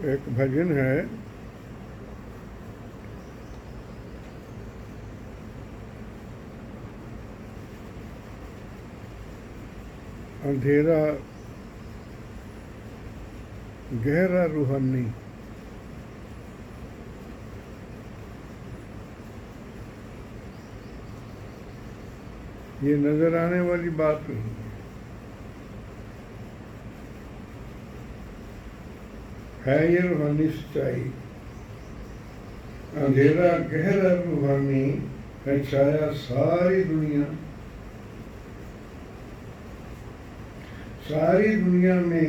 एक भजन है, अंधेरा गहरा रूहानी। ये नजर आने वाली बात नहीं है, ये रूहानी सच्चाई। अंधेरा गहरा रूहानी है, छाया सारी दुनिया। सारी दुनिया में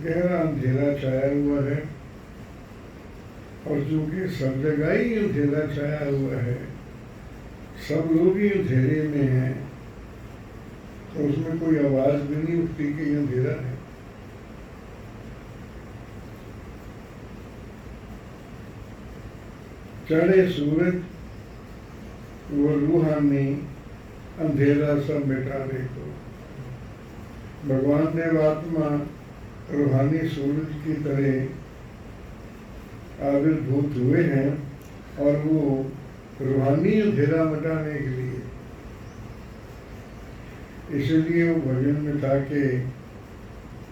गहरा अंधेरा छाया हुआ है, और चूंकि सब जगह ही अंधेरा छाया हुआ है, सब लोग ही अंधेरे में हैं, तो उसमें कोई आवाज भी नहीं उठती कि अंधेरा है। चढ़े सूरज वो रूहानी, अंधेरा सब मिटाने को। भगवान देवात्मा रूहानी सूरज की तरह आविर्भूत हुए हैं, और वो रूहानी अंधेरा मिटाने के लिए। इसलिए वो भजन में था कि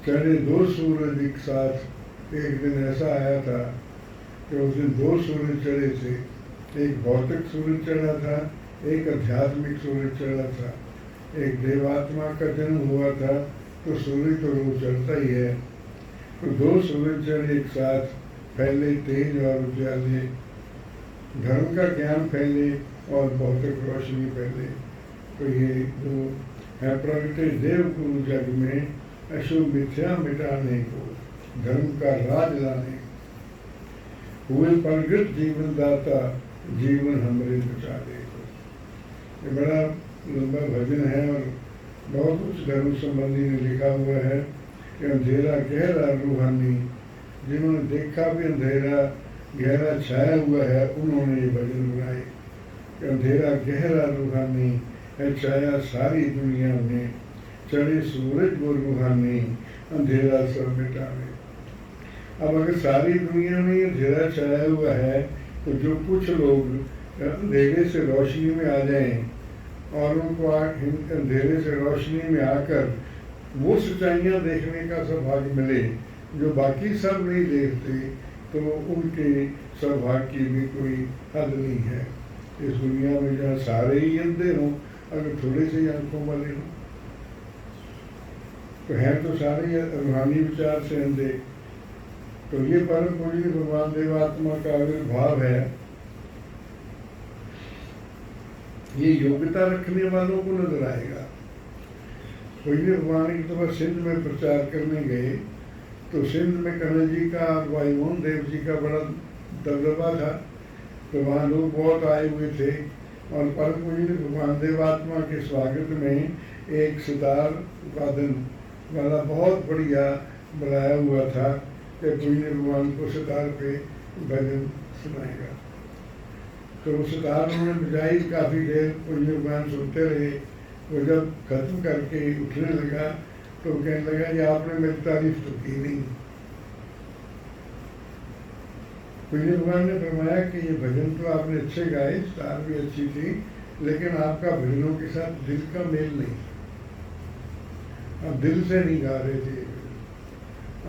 चढ़े दो सूरज एक साथ। एक दिन ऐसा आया था कि उस दिन दो सूरज चढ़े थे, एक भौतिक सूरज चढ़ा था, एक आध्यात्मिक सूरज चढ़ा था। एक देवात्मा का जन्म हुआ था, तो सूरज तो रोज चढ़ता ही है, तो दो सूरज चढ़े एक साथ, फैले तेज और उजाले, धर्म का ज्ञान फैले और भौतिक रोशनी फैले। तो ये जो है प्रगटे देव गुरु जग में, अशुभ मिथ्या मिटाने को, धर्म का राज लाने को। हुए प्रगट जीवन दाता, जीवन हमरे बचा दे को। ये बड़ा लंबा भजन है, और बहुत कुछ धर्म संबंधी ने लिखा हुआ है कि अंधेरा गहरा रूहानी, जिन्होंने देखा भी अंधेरा गहरा छाया हुआ है, उन्होंने ये भजन बनाए कि अंधेरा गहरा रूहानी है, छाया सारी दुनिया में। चढ़े सूरज वो रूहानी, अंधेरा सब मिटाने। अब अगर सारी दुनिया में अंधेरा छाया हुआ है, तो जो कुछ लोग अंधेरे से रोशनी में आ जाएं, और उनको अंधेरे से रोशनी में आकर वो सच्चाइयाँ देखने का सौभाग्य मिले जो बाकी सब नहीं देखते, तो उनके सौभाग्य की भी कोई हद नहीं है। इस दुनिया में जहाँ सारे ही अंधे हों, अगर थोड़े से ही आंखों वाले हों, तो हैं तो सारे रूहानी विचार से अंधे। तो ये परम पूज्य भगवान देवात्मा का आविर्भाव है। ये योग्यता रखने वालों को नजर आएगा। कोई भगवान की तरफ सिंध में प्रचार करने गए, तो सिंध में कन्हैया जी का, वायुमोहन देव जी का बड़ा दबदबा था, तो वहाँ लोग बहुत आए हुए थे। और परम पूज्य भगवान देवात्मा के स्वागत में एक सितार वादन वाला बहुत बढ़िया बुलाया हुआ था कि पूज्य भगवान को सितार पे भजन सुनाएगा। तो वो सितार उन्होंने बजाई, काफ़ी देर पूज्य भगवान सुनते रहे। वो जब खत्म करके उठने लगा, तो कहने लगा कि आपने मेरी तारीफ तो की नहीं। पूज्य भगवान ने फरमाया कि ये भजन तो आपने अच्छे गाए, सितार भी अच्छी थी, लेकिन आपका भजनों के साथ दिल का मेल नहीं। आप दिल से नहीं गा रहे थे,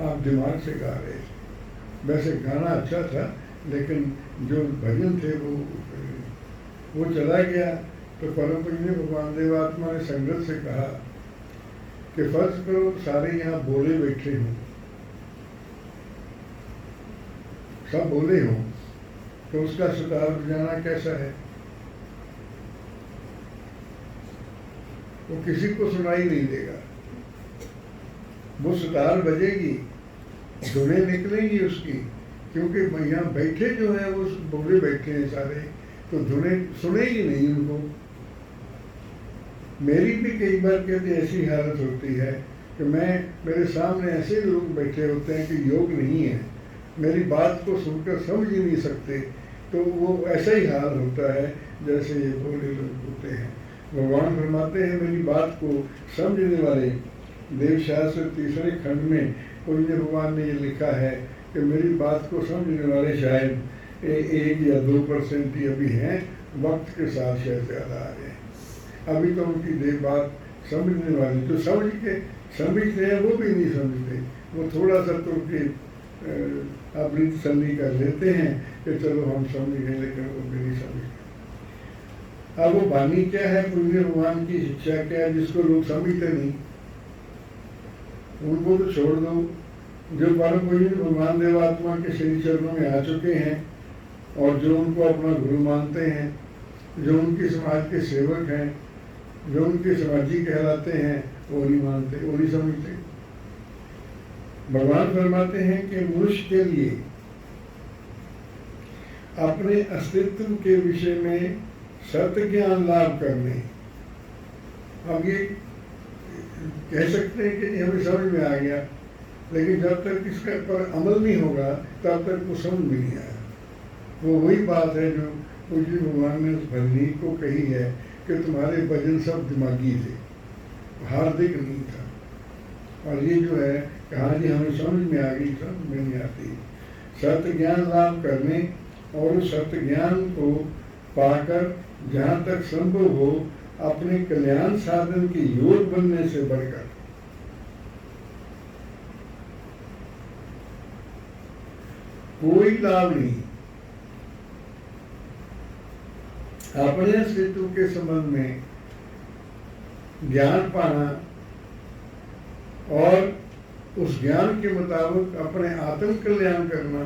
आप दिमाग से गा रहे थे। वैसे गाना अच्छा था, लेकिन जो भजन थे वो चला गया। तो परम पूज्य भगवान देवात्मा ने संगत से कहा कि फर्ज करो सारे यहाँ बोले बैठे हों, सब बोले हों, तो उसका सितार बजाना कैसा है? वो किसी को सुनाई नहीं देगा। वो सितार बजेगी, धुनें निकलेंगी उसकी, क्योंकि यहाँ बैठे जो हैं वो बोले बैठे हैं सारे, तो धुनें सुनेगी नहीं उनको। मेरी भी कई बार कहते ऐसी हालत होती है कि मेरे सामने ऐसे लोग बैठे होते हैं कि योग नहीं है, मेरी बात को सुनकर समझ ही नहीं सकते, तो वो ऐसा ही हाल होता है जैसे ये बोले लोग होते हैं। भगवान फरमाते हैं मेरी बात को समझने वाले। देव शास्त्र तीसरे खंड में पूज्य भगवान ने ये लिखा है कि कि मेरी बात को समझने वाले शायद 1 या 2% ही अभी हैं, वक्त के साथ शायद ज़्यादा आ गए। अभी तो उनकी बात समझने वाले तो समझते हैं, वो भी नहीं समझते। वो थोड़ा सा तो कि अपनी तसल्ली कर लेते हैं कि चलो हम समझ गए, लेकिन वो भी नहीं समझते। अब वो वाणी क्या है, पूज्य भगवान की शिक्षा क्या है, जिसको लोग समझते नहीं, उनको तो छोड़ दो। जो परम पूज्य भगवान देवात्मा के श्री चरणों में आ चुके हैं और जो उनको अपना गुरु मानते हैं, जो उनके समाज के सेवक हैं, जो उनके समाजी कहलाते हैं, वो नहीं मानते, वो नहीं समझते। भगवान फरमाते हैं कि मनुष्य के लिए अपने अस्तित्व के विषय में सत्य ज्ञान लाभ करने, अब ये कह सकते हैं कि हमें समझ में आ गया, लेकिन जब तक इसका पर अमल नहीं होगा तब तक वो समझ में नहीं आया। वो वही बात है जो पूज्य भगवान ने उस भजनी को कही है कि तुम्हारे भजन सब दिमागी थे, हार्दिक नहीं था। और ये जो है कहाँ जी हमें समझ में आ गई, समझ में नहीं आती। सत्य ज्ञान लाभ करने और उस सत्य ज्ञान को पाकर जहाँ तक संभव हो अपने कल्याण साधन के योग बनने से बढ़कर कोई लाभ नहीं। अपने अस्तित्व के संबंध में ज्ञान पाना और उस ज्ञान के मुताबिक अपने आत्म कल्याण करना,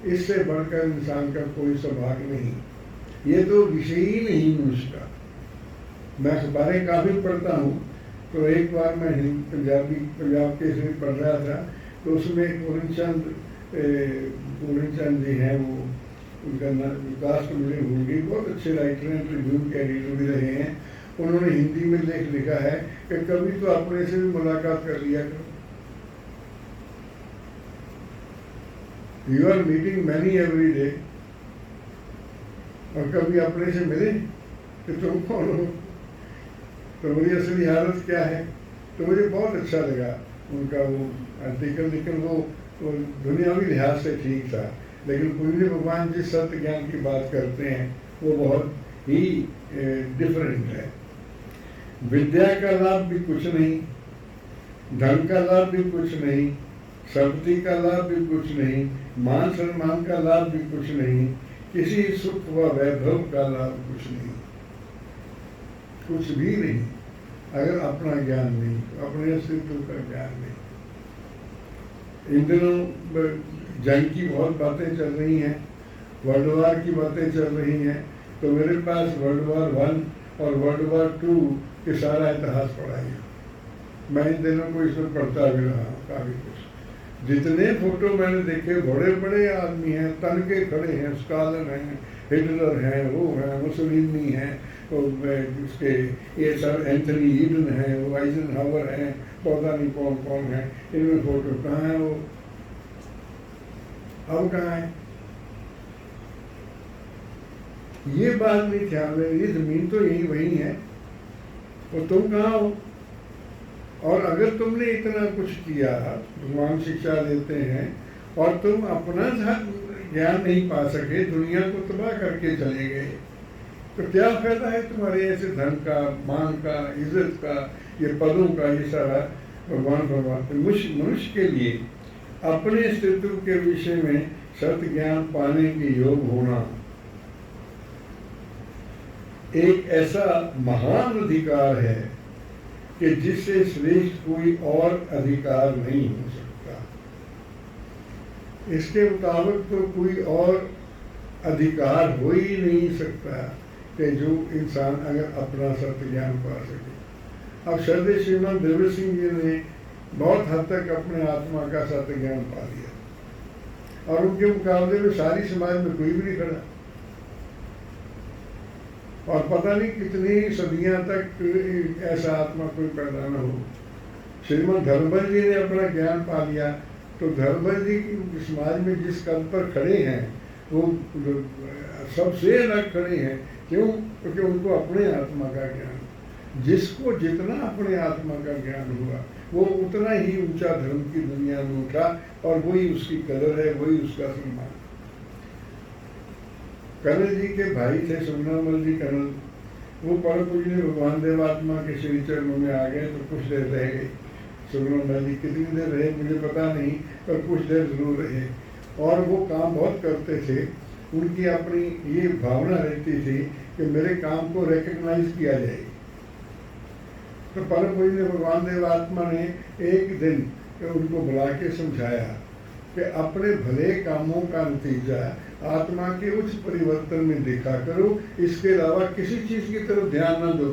इससे बढ़कर इंसान का कोई सौभाग्य नहीं। ये तो विषय ही नहीं मनुष्य का। मैं अखबारें काफ़ी पढ़ता हूँ, तो एक बार मैं पंजाब केसरी पढ़ रहा था, तो उसमें पूर्णचंद जी हैं, वो उनका विकास तो मुझे भूल गई, बहुत अच्छे राइटर हैं, ट्रिब्यून के एडिटर भी रहे हैं। उन्होंने हिंदी में लेख लिखा है कि कभी तो अपने से भी मुलाकात कर लिया करो। You are meeting many every day, और कभी अपने से मिले कि तुम कौन हो, तुम्हारी असली हालत क्या है। तो मुझे बहुत अच्छा लगा उनका वो आर्टिकल, लेकिन वो दुनियावी लिहाज से ठीक था, लेकिन पूज्य भगवान जिस सत्य ज्ञान की बात करते हैं वो बहुत ही डिफरेंट है। विद्या का लाभ भी कुछ नहीं, धन का लाभ भी कुछ नहीं, संपत्ति का लाभ भी कुछ नहीं, मान सम्मान का लाभ भी कुछ नहीं, किसी सुख व वैभव का लाभ कुछ नहीं, कुछ भी नहीं, अगर अपना ज्ञान नहीं, अपने अस्तित्व का ज्ञान नहीं। इन दिनों जंग की बहुत बातें चल रही हैं, वर्ल्ड वार की बातें चल रही हैं, तो मेरे पास वर्ल्ड वार 1 और वर्ल्ड वार 2 के सारा इतिहास पढ़ा है। मैं इन दिनों को इसमें पढ़ता भी रहा हूँ काफ़ी कुछ। जितने फोटो मैंने देखे, बड़े बड़े आदमी हैं, तन के खड़े हैं, स्टालिन हैं, हिटलर हैं, वो हैं, मुसोलिनी हैं, तो उसके ये सब एंथनी ईडन हैं, वो आइजनहावर हैं, पता नहीं कौन कौन है। इनमें फोटो कहाँ है, वो अब कहाँ है? ये बात नहीं ख्याल में, ये जमीन तो यही वही है, और तुम कहाँ हो? और अगर तुमने इतना कुछ किया, भगवान शिक्षा देते हैं, और तुम अपना ज्ञान नहीं पा सके, दुनिया को तबाह करके चले गए, तो क्या फायदा है तुम्हारे ऐसे धन का, मान का, इज्जत का, ये पदों का, ये सारा। भगवान मनुष्य के लिए अपने अस्तित्व के विषय में सत्य ज्ञान पाने के योग होना एक ऐसा महान अधिकार है कि जिससे श्रेष्ठ कोई और अधिकार नहीं हो सकता। इसके मुताबिक तो कोई और अधिकार हो ही नहीं सकता कि जो इंसान अगर अपना सत्य ज्ञान पा सके। अब श्रद्धेय श्रीमान देवर सिंह जी ने बहुत हद तक अपने आत्मा का सत्य ज्ञान पा लिया, और उनके मुकाबले में सारी समाज में कोई भी नहीं खड़ा, और पता नहीं कितनी सदियां तक ऐसा आत्मा कोई पैदा न हो। श्रीमद धर्मबल जी ने अपना ज्ञान पा लिया, तो धर्मबल जी समाज में जिस कद पर खड़े हैं वो सबसे अलग खड़े हैं। क्यों? क्योंकि उनको अपने आत्मा का ज्ञान, जिसको जितना अपने आत्मा का ज्ञान हुआ वो उतना ही ऊंचा धर्म की दुनिया में उठा, और वही उसकी कदर है, वही उसका सम्मान। कर्नल जी के भाई थे सुगनामल जी कर्नल, वो परम पूजनीय भगवान देवात्मा के श्री चरणों में आ गए तो कुछ देर रह गए। सुगनामल जी कितनी देर रहे मुझे पता नहीं, पर कुछ देर जरूर रहे। और वो काम बहुत करते थे, उनकी अपनी ये भावना रहती थी कि मेरे काम को रिकग्नाइज किया जाए। तो परम पूजनीय भगवान देवात्मा ने एक दिन उनको बुला के समझाया कि अपने भले कामों का नतीजा आत्मा के उच्च परिवर्तन में देखा करो, इसके अलावा किसी चीज की तरफ ध्यान न दो।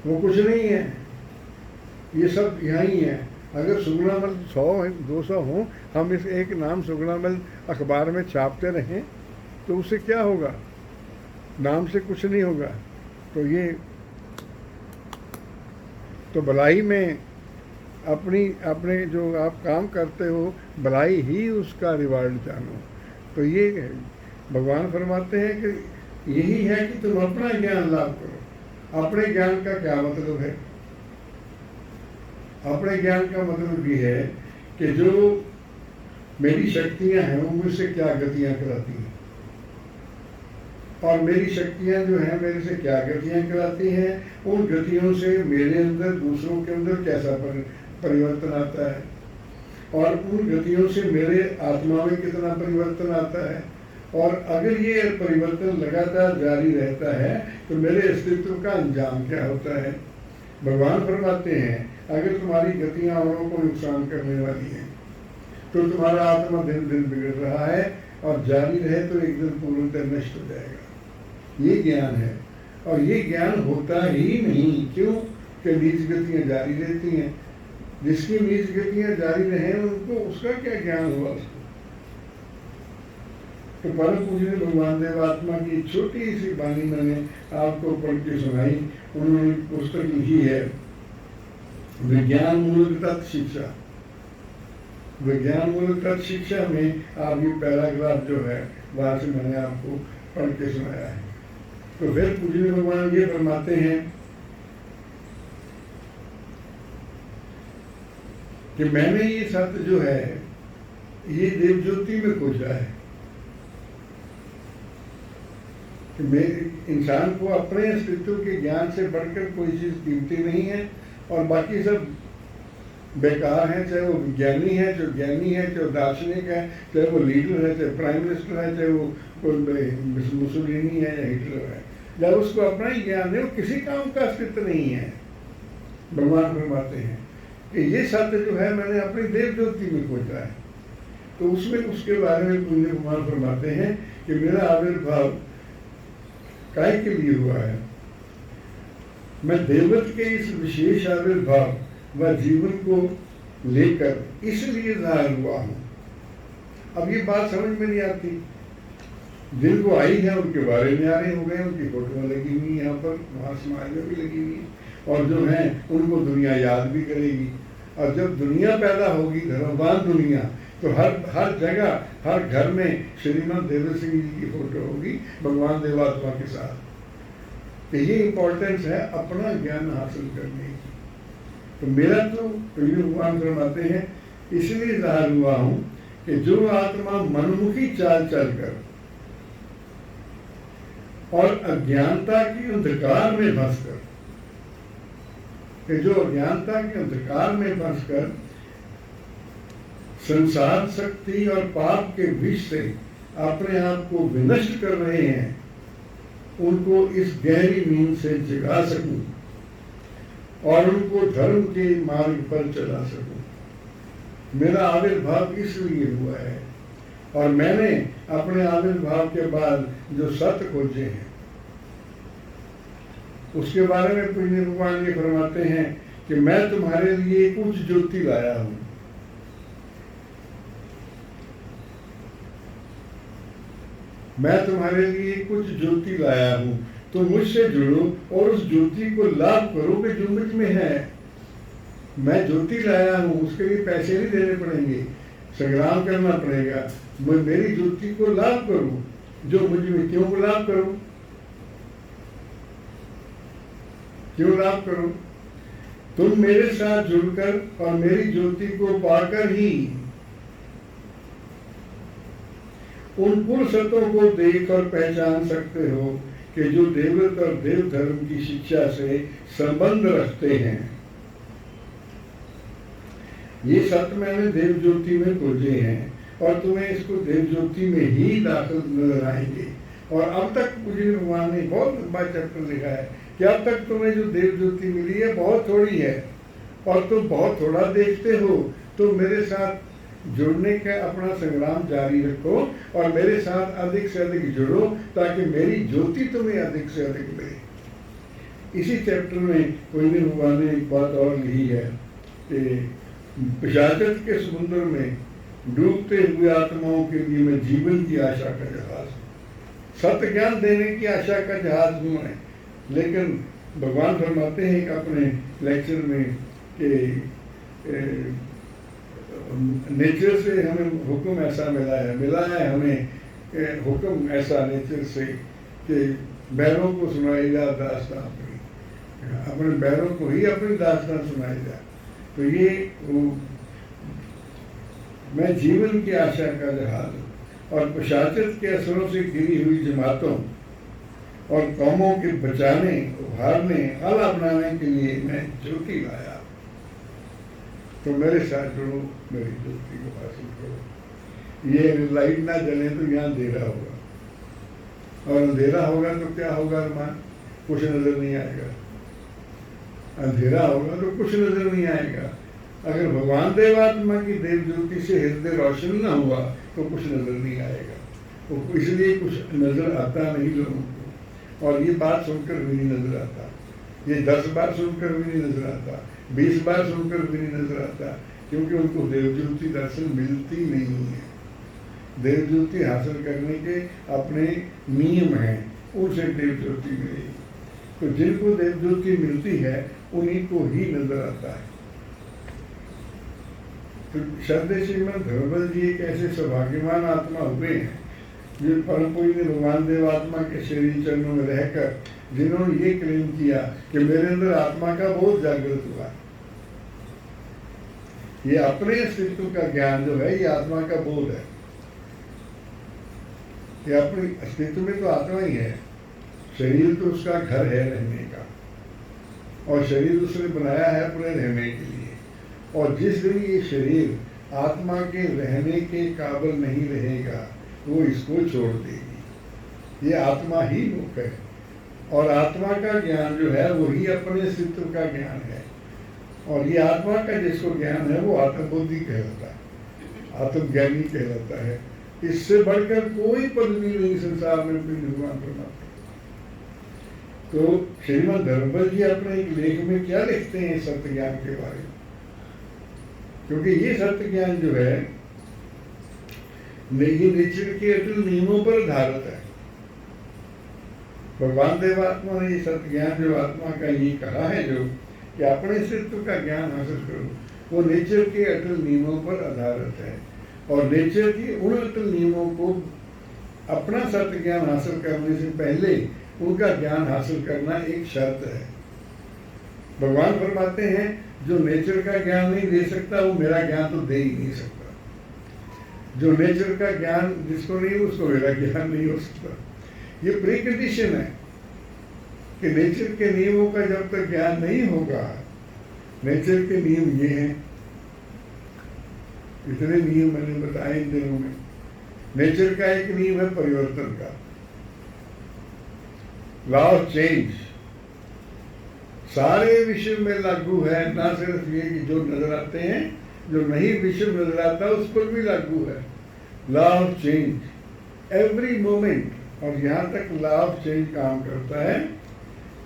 वो कुछ नहीं है, ये सब यहाँ ही है। अगर सुगनामल 100-200 हों, हम इस एक नाम सुगनामल अखबार में छापते रहें तो उससे क्या होगा? नाम से कुछ नहीं होगा। तो ये तो भलाई में अपने जो आप काम करते हो, भलाई ही उसका रिवार्ड जानो। तो ये भगवान फरमाते हैं कि यही है कि तुम अपना ज्ञान लाभ करो। अपने ज्ञान का क्या मतलब है? अपने ज्ञान का मतलब ये है कि जो मेरी शक्तियां हैं वो मुझसे क्या गतियां कराती हैं, और मेरी शक्तियां जो हैं मेरे से क्या गतियां कराती हैं, उन गतियों से मेरे अंदर दूसरों के अंदर कैसा परिवर्तन आता है, और उन गतियों से मेरे आत्मा में कितना परिवर्तन आता है। और अगर ये परिवर्तन लगातार जारी रहता है तो मेरे अस्तित्व का अंजाम क्या होता है? भगवान फरमाते हैं अगर तुम्हारी गतियां औरों को नुकसान करने वाली हैं तो तुम्हारा आत्मा दिन दिन बिगड़ रहा है, और जारी रहे तो एक दिन पूर्णतः नष्ट हो जाएगा। ये ज्ञान है, और ये ज्ञान होता ही नहीं। क्यों? कि नीच गतियां जारी रहती हैं। जिसकी नीच गतियां जारी रहे उनको उसका क्या ज्ञान हुआ उसको? तो परम पूजनीय भगवान देवात्मा की छोटी सी वाणी मैंने आपको पढ़ के सुनाई। उन्होंने पुस्तक लिखी है विज्ञान मूलक तत्व शिक्षा। विज्ञान मूलक तत्व शिक्षा में आप ये पैराग्राफ जो है वहां से मैंने आपको पढ़ के सुनाया है। तो फिर पूजनीय भगवान ये फरमाते हैं कि मैंने ये सत्य जो है ये देव ज्योति में खोजा है कि मेरे इंसान को अपने अस्तित्व के ज्ञान से बढ़कर कोई चीज कीमती नहीं है, और बाकी सब बेकार हैं। चाहे वो विज्ञानी है, चाहे ज्ञानी है, चाहे दार्शनिक है, चाहे वो लीडर है, चाहे प्राइम मिनिस्टर है, चाहे वो मुसोलिनी है या हिटलर है, जब उसको अपना ही ज्ञान है वो किसी काम का अस्तित्व नहीं है। भगवान फरमाते हैं कि ये सत्य जो है मैंने अपनी देव ज्योति में खोजा है। तो उसमें उसके बारे में पुण्य भगवान फरमाते हैं कि मेरा आविर्भाव काय के लिए हुआ है? मैं देवत्व के इस विशेष आविर्भाव व जीवन को लेकर इसलिए जाहिर हुआ हूं। अब ये बात समझ में नहीं आती। जिनको आई है उनके बारे में आ रहे हो गए, उनकी फोटो लगी हुई यहाँ पर, वहाँ समाज में भी लगी हुई है, और जो है उनको दुनिया याद भी करेगी। और जब दुनिया पैदा होगी, धर्मवान दुनिया, तो हर जगह हर घर में श्रीमद देव सिंह जी की फोटो होगी भगवान देवात्मा के साथ। तो ये इम्पोर्टेंस है अपना ज्ञान हासिल करने की। तो मेरा तो भगवान फरमाते हैं इसलिए जाहिर हुआ हूं कि जो आत्मा मनमुखी चाल चलकर और अज्ञानता की अंधकार में फंसकर, कि जो अज्ञानता के अंधकार में फंसकर संसार शक्ति और पाप के विष से अपने आप को विनष्ट कर रहे हैं, उनको इस गहरी नींद से जगा सकूं और उनको धर्म के मार्ग पर चला सकूं। मेरा आविर्भाव इसलिए हुआ है, और मैंने अपने आविर्भाव के बाद जो सत्य खोजे हैं उसके बारे में पूज्य भगवान ये फरमाते हैं कि मैं तुम्हारे लिए कुछ ज्योति लाया हूं। मैं तुम्हारे लिए कुछ ज्योति लाया हूं, तो मुझसे जुड़ो और उस ज्योति को लाभ करो कि जो मुझ में है। मैं ज्योति लाया हूं, उसके लिए पैसे नहीं देने पड़ेंगे, संग्राम करना पड़ेगा। मैं मेरी ज्योति को लाभ करूं जो मुझ में। क्यों लाभ करूं? क्यों लाभ करूं? तुम मेरे साथ जुड़कर और मेरी ज्योति को पाकर ही उन पुरुषों को देख और पहचान सकते हो कि जो देवव्रत और देव धर्म की शिक्षा से संबंध रखते हैं। ये सत्य मैंने देव ज्योति में खोजे हैं और तुम्हें इसको देव ज्योति में ही दाखिल नजर आएंगे। और अब तक मुझे भगवान ने बहुत लंबा चैप्टर लिखा है कि अब तक तुम्हें जो देव ज्योति मिली है बहुत थोड़ी है और तुम बहुत थोड़ा देखते हो। तो मेरे साथ जुड़ने का अपना संग्राम जारी रखो और मेरे साथ अधिक से अधिक जुड़ो ताकि मेरी ज्योति तुम्हें अधिक से अधिक मिले। इसी चैप्टर में कोई भी भगवान ने एक बात और लिखी है कि पिशाचत के समुद्र में डूबते हुए आत्माओं के लिए मैं जीवन की आशा का जहाज, सत्य ज्ञान देने की आशा का जहाज हूँ मैं। लेकिन भगवान फरमाते हैं कि अपने लेक्चर में कि नेचर से हमें हुक्म ऐसा मिला है हमें हुक्म ऐसा नेचर से कि बैरों को सुनाई जा दास्तां अपने बैरों को ही अपनी दास्तां सुनाई जा। तो ये मैं जीवन की आशा का जहाज और पिशाचत के असरों से घिरी हुई जमातों और कौमों के बचाने, उभारने, आला बनाने के लिए मैं ज्योति लाया। तो मेरे साथ जुड़ो, मेरी ज्योति को हासिल करो। ये लाइट ना जले तो यहाँ अंधेरा होगा और अंधेरा होगा तो क्या होगा अरमान? कुछ नजर नहीं आएगा। अंधेरा होगा तो कुछ नजर नहीं आएगा। अगर भगवान देवात्मा की देव ज्योति से हृदय रोशन ना हुआ तो कुछ नजर नहीं आएगा। तो इसलिए कुछ नजर आता नहीं लोगों को। और ये बात सुनकर भी नहीं नजर आता, ये 10 बार सुनकर भी नहीं नजर आता, 20 बार सुनकर भी नहीं नजर आता, क्योंकि उनको देव ज्योति दर्शन मिलती नहीं है। देव ज्योति हासिल करने के अपने नियम हैं, उनसे देव ज्योति मिलेगी। तो जिनको देव ज्योति मिलती है उन्हीं को ही नजर आता है। तो श्रद्धेय श्रीमद धर्मबल जी एक ऐसे सौभाग्यवान आत्मा हुए हैं जो परम पूज्य भगवान देवात्मा के शरीर चरणों में रहकर जिन्होंने ये क्लेम किया कि मेरे अंदर आत्मा का बोध जागृत हुआ। ये अपने अस्तित्व का ज्ञान जो है ये आत्मा का बोध है। ये अपने अस्तित्व में तो आत्मा ही है, शरीर तो उसका घर है रहने का और शरीर उसने बनाया है अपने रहने के लिए। और जिस दिन ये शरीर आत्मा के रहने के काबिल नहीं रहेगा वो इसको छोड़ देगी। ये आत्मा ही मुख है और आत्मा का ज्ञान जो है वही अपने अस्तित्व का ज्ञान है। और ये आत्मा का जिसको ज्ञान है वो आत्मबुद्धि कहलाता है, आत्मज्ञानी कहलाता है। इससे बढ़कर कोई पदवी नहीं संसार में भगवान फरमाते। तो श्रीमद धर्मबल जी अपने एक लेख में क्या लिखते हैं सत्य ज्ञान के बारे में, क्योंकि ये सत्य ज्ञान जो है ये नेचर के अटल नियमों पर आधारित है। भगवान देवात्मा ने ये सत्य ज्ञान जो आत्मा का ये कहा है जो कि अपने अस्तित्व का ज्ञान हासिल करो, वो नेचर के अटल नियमों पर आधारित है। और नेचर के उन अटल नियमों को अपना सत्य ज्ञान हासिल करने से पहले उनका ज्ञान हासिल करना एक शर्त है। भगवान फरमाते हैं जो नेचर का ज्ञान नहीं दे सकता वो मेरा ज्ञान तो दे ही नहीं सकता। जो नेचर का ज्ञान जिसको नहीं उसको मेरा ज्ञान नहीं हो सकता। ये प्री कंडीशन है कि नेचर के नियमों का जब तक ज्ञान नहीं होगा, नेचर के नियम ये हैं, इतने नियम मैंने बताए इन दिनों में। नेचर का एक नियम है परिवर्तन का, लॉ ऑफ चेंज, सारे विश्व में लागू है। ना सिर्फ ये कि जो नजर आते हैं, जो नहीं विश्व नजर आता उस पर भी लागू है law of change every moment. और यहाँ तक लॉ ऑफ चेंज काम करता है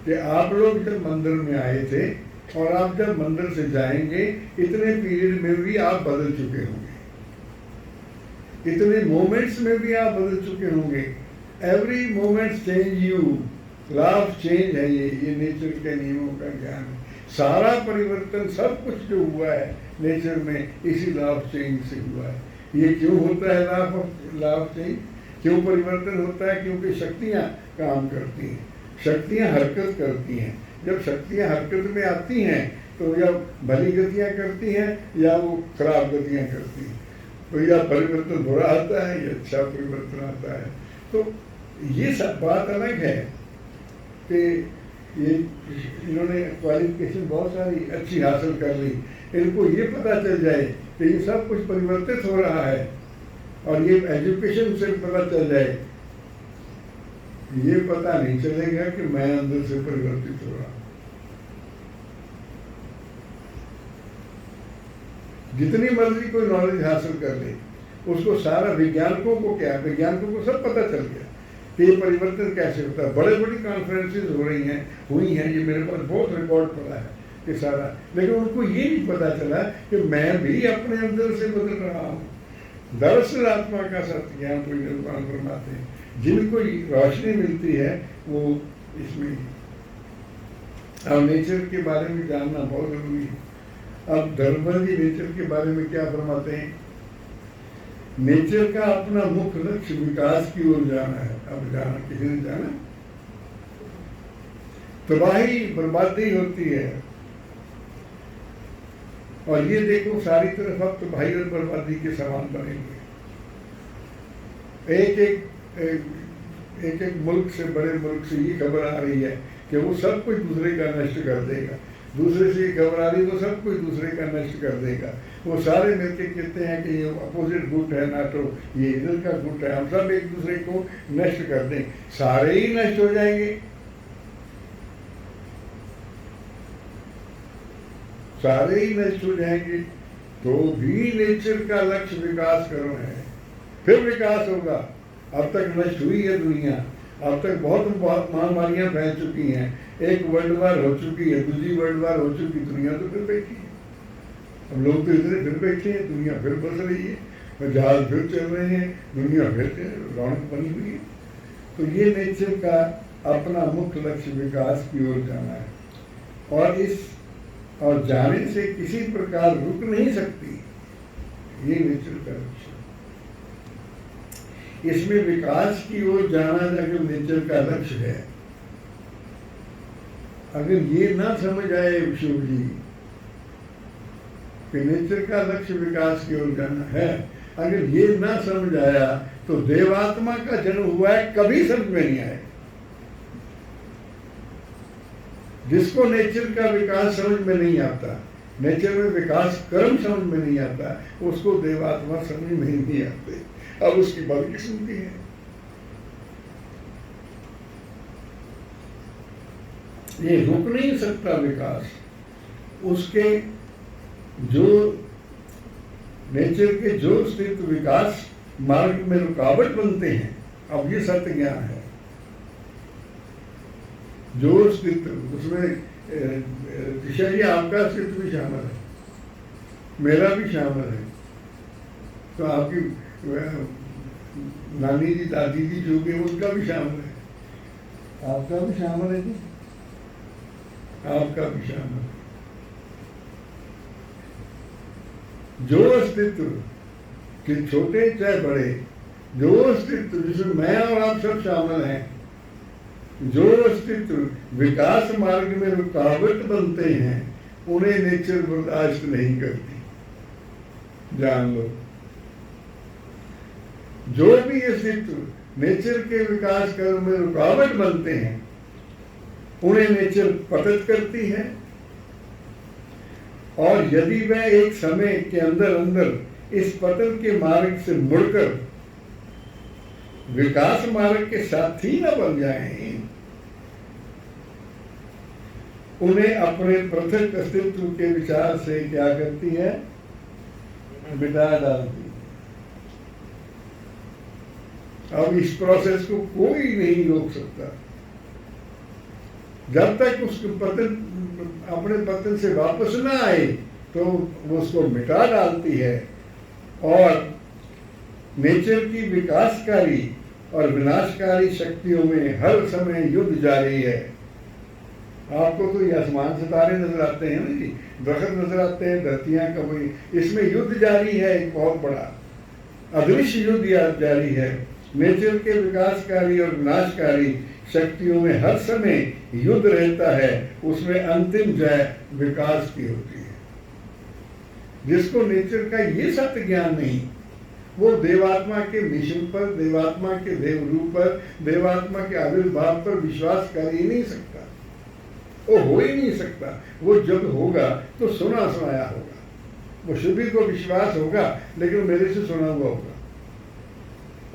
कि आप लोग जब मंदिर में आए थे और आप जब मंदिर से जाएंगे इतने पीरियड में भी आप बदल चुके होंगे, इतने मोमेंट्स में भी आप बदल चुके होंगे। Every moment change you, law of change है ये नेचर के नियमों का ज्ञान है। सारा परिवर्तन सब कुछ जो हुआ है नेचर में इसी लॉ ऑफ चेंज से हुआ है। ये क्यों होता है लॉ ऑफ चेंज, क्यों परिवर्तन होता है? क्योंकि शक्तियाँ काम करती हैं, शक्तियाँ हरकत करती हैं। जब शक्तियाँ हरकत में आती हैं तो या भली गतियाँ करती हैं या वो खराब गतियाँ करती हैं, तो या परिवर्तन बुरा आता है या अच्छा परिवर्तन आता है। तो ये सब बात अलग है कि ये इन्होंने क्वालिफिकेशन बहुत सारी अच्छी हासिल कर ली, इनको ये पता चल जाए कि ये सब कुछ परिवर्तित हो रहा है, और ये एजुकेशन से पता चल जाए, ये पता नहीं चलेगा कि मैं अंदर से परिवर्तित हो रहा हूँ। जितनी मर्जी कोई नॉलेज हासिल कर ले, उसको सारा वैज्ञानिकों को क्या, वैज्ञानिकों को सब पता चल गया कि ये परिवर्तन कैसे होता है। बड़े बड़ी कॉन्फ्रेंसेस हो रही हैं, हुई हैं, ये मेरे पास बहुत रिकॉर्ड पड़ा है कि सारा, लेकिन उनको ये नहीं पता चला कि मैं भी अपने अंदर से बदल रहा हूँ। दरअसल आत्मा का सत्य ज्ञान कोई निर्माण फरमाते हैं, जिनको रोशनी मिलती है वो इसमें। अब नेचर के बारे में जानना बहुत जरूरी है। अब धर्मपद जी नेचर के बारे में क्या फरमाते हैं? नेचर का अपना मुख्य लक्ष्य विकास की ओर जाना है। अब जाना किसी ने जाना, तबाही बर्बादी होती है, और ये देखो सारी तरफ अब तबाही और बर्बादी के समान बनेंगे। एक एक मुल्क से, बड़े मुल्क से ये खबर आ रही है कि वो सब कुछ दूसरे का नष्ट कर देगा, दूसरे से खबर आ रही तो सब कुछ दूसरे का नष्ट कर देगा। वो सारे मिलके कहते हैं कि ये अपोजिट गुट है नाटो, ये इधर का गुट है, हम सब एक दूसरे को नष्ट कर दें, सारे ही नष्ट हो जाएंगे, सारे ही नष्ट हो जाएंगे। तो भी नेचर का लक्ष्य विकास करना है, फिर विकास होगा। अब तक नष्ट हुई है दुनिया, अब तक बहुत महामारियां फैल चुकी हैं, एक वर्ल्ड वार हो चुकी है, दूसरी वर्ल्ड वार हो चुकी, दुनिया तो फिर बैठी है। अब लोग तो इतने फिर बैठे हैं, दुनिया फिर बस रही है, जहाज फिर चल रहे हैं, दुनिया फिर रौनक बनी हुई है। तो ये नेचर का अपना मुख्य लक्ष्य विकास की ओर जाना है, और जाने से किसी प्रकार रुक नहीं सकती, ये नेचर का लक्ष्य। इसमें विकास की ओर जाना अगर नेचर का लक्ष्य है, अगर ये ना समझ आए शिव जी कि नेचर का लक्ष्य विकास की ओर जाना है, अगर ये ना समझ आया तो देवात्मा का जन्म हुआ है कभी समझ में नहीं आए। जिसको नेचर का विकास समझ में नहीं आता, नेचर में विकास कर्म समझ में नहीं आता, उसको देवात्मा समझ में नहीं आते। अब उसकी बदकिस्मती है। ये रुक नहीं सकता विकास, उसके जो नेचर के जो स्थित विकास मार्ग में रुकावट बनते हैं, अब ये सत्य ज्ञान है। जो स्थित उसमें दिशा जी आपका अस्तित्व भी शामिल है, मेरा भी शामिल है, तो आपकी नानी जी दादी जी जो भी उनका भी शामिल है, आपका भी शामिल है जी, आपका भी शामिल है। जो अस्तित्व कि छोटे चाहे बड़े, जो अस्तित्व जिसमें मैं और आप सब शामिल हैं, जो अस्तित्व विकास मार्ग में रुकावट बनते हैं, उन्हें नेचर बर्दाश्त नहीं करती, जान लो। जो भी अस्तित्व नेचर के विकास कर्म में रुकावट बनते हैं, उन्हें नेचर पतन करती है। और यदि वह एक समय के अंदर अंदर इस पतन के मार्ग से मुड़कर विकास मार्ग के साथी न बन जाएं, उन्हें अपने पृथक अस्तित्व के विचार से क्या करती है? मिटा डालती। अब इस प्रोसेस को कोई नहीं रोक सकता। जब तक उसके पतन अपने पतन से वापस ना आए तो वो उसको मिटा डालती है। और नेचर की विकासकारी और विनाशकारी शक्तियों में हर समय युद्ध जारी है। आपको तो ये आसमान सितारे नजर आते हैं ना जी, दरख्त नजर आते हैं, धरतियां कभी, इसमें युद्ध जारी है, एक बहुत बड़ा अदृश्य युद्ध जारी है। नेचर के विकासकारी और विनाशकारी शक्तियों में हर समय युद्ध रहता है, उसमें अंतिम जय विकास की होती है। जिसको नेचर का ये सत्य ज्ञान नहीं, वो देवात्मा के मिशन पर, देवात्मा के देव रूप पर, देवात्मा के आविर्भाव पर विश्वास कर ही नहीं सकता। वो हो ही नहीं सकता। वो जब होगा तो सुना सुनाया होगा। वो सभी को विश्वास होगा लेकिन मेरे से सुना हुआ होगा,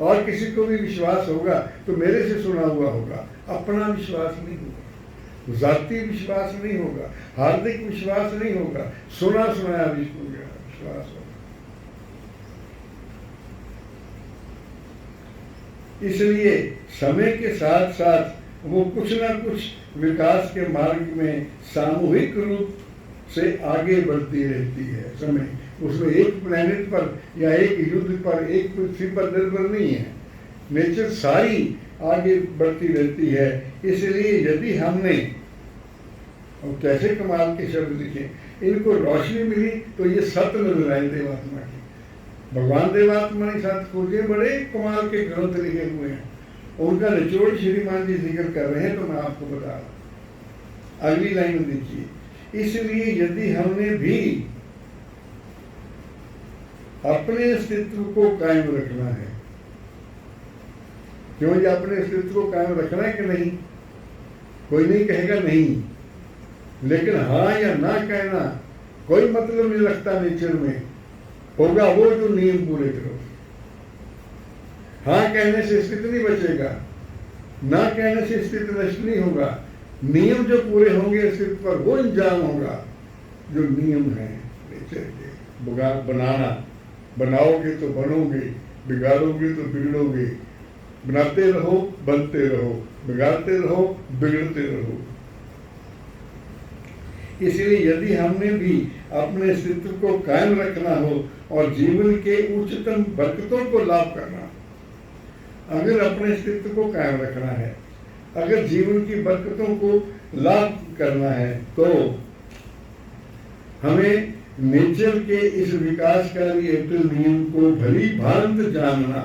और किसी को भी विश्वास होगा तो मेरे से सुना हुआ होगा। अपना विश्वास नहीं होगा, जाति विश्वास नहीं होगा, हार्दिक विश्वास नहीं होगा, सुना सुनाया विश्वास होगा। इसलिए समय के साथ साथ वो कुछ ना कुछ विकास के मार्ग में सामूहिक रूप से आगे बढ़ती रहती है। समय उसमें एक प्लेनेट पर या एक युद्ध पर, एक पृथ्वी पर निर्भर नहीं है। नेचर सारी आगे बढ़ती रहती है। इसलिए यदि हमने, और कैसे कमाल के शब्द लिखे, इनको रोशनी मिली तो ये सत्य नजर आए देवात्मा की। भगवान देवात्मा ने साथ खोजे, बड़े कमाल के ग्रंथ लिखे हुए हैं। उनका निचोड़ श्रीमान जी जिक्र कर रहे हैं तो मैं आपको बता रहा हूं। अगली लाइन देखिए, इसलिए यदि हमने भी अपने अस्तित्व को कायम रखना है, क्यों ये अपने अस्तित्व को कायम रखना है कि नहीं, कोई नहीं कहेगा नहीं, लेकिन हाँ या ना कहना कोई मतलब नहीं रखता। नेचर में होगा वो जो नियम पूरे करो। हाँ कहने से अस्तित्व नहीं बचेगा, ना कहने से अस्तित्व नष्ट नहीं होगा। नियम जो पूरे होंगे अस्तित्व पर, वो इंजाम होगा जो नियम है नेचर के। बनाना, बनाओगे तो बनोगे, बिगाड़ोगे तो बिगड़ोगे। बनाते रहो, बनते रहो, बिगाड़ते रहो, बिगड़ते रहो। इसलिए यदि हमने भी अपने अस्तित्व को कायम रखना हो और जीवन के उच्चतम बरकतों को लाभ करना, अगर अपने अस्तित्व को कायम रखना है, अगर जीवन की बरकतों को लाभ करना है, तो हमें नेचर के इस विकासकारी अटल नियम को भली भांति जानना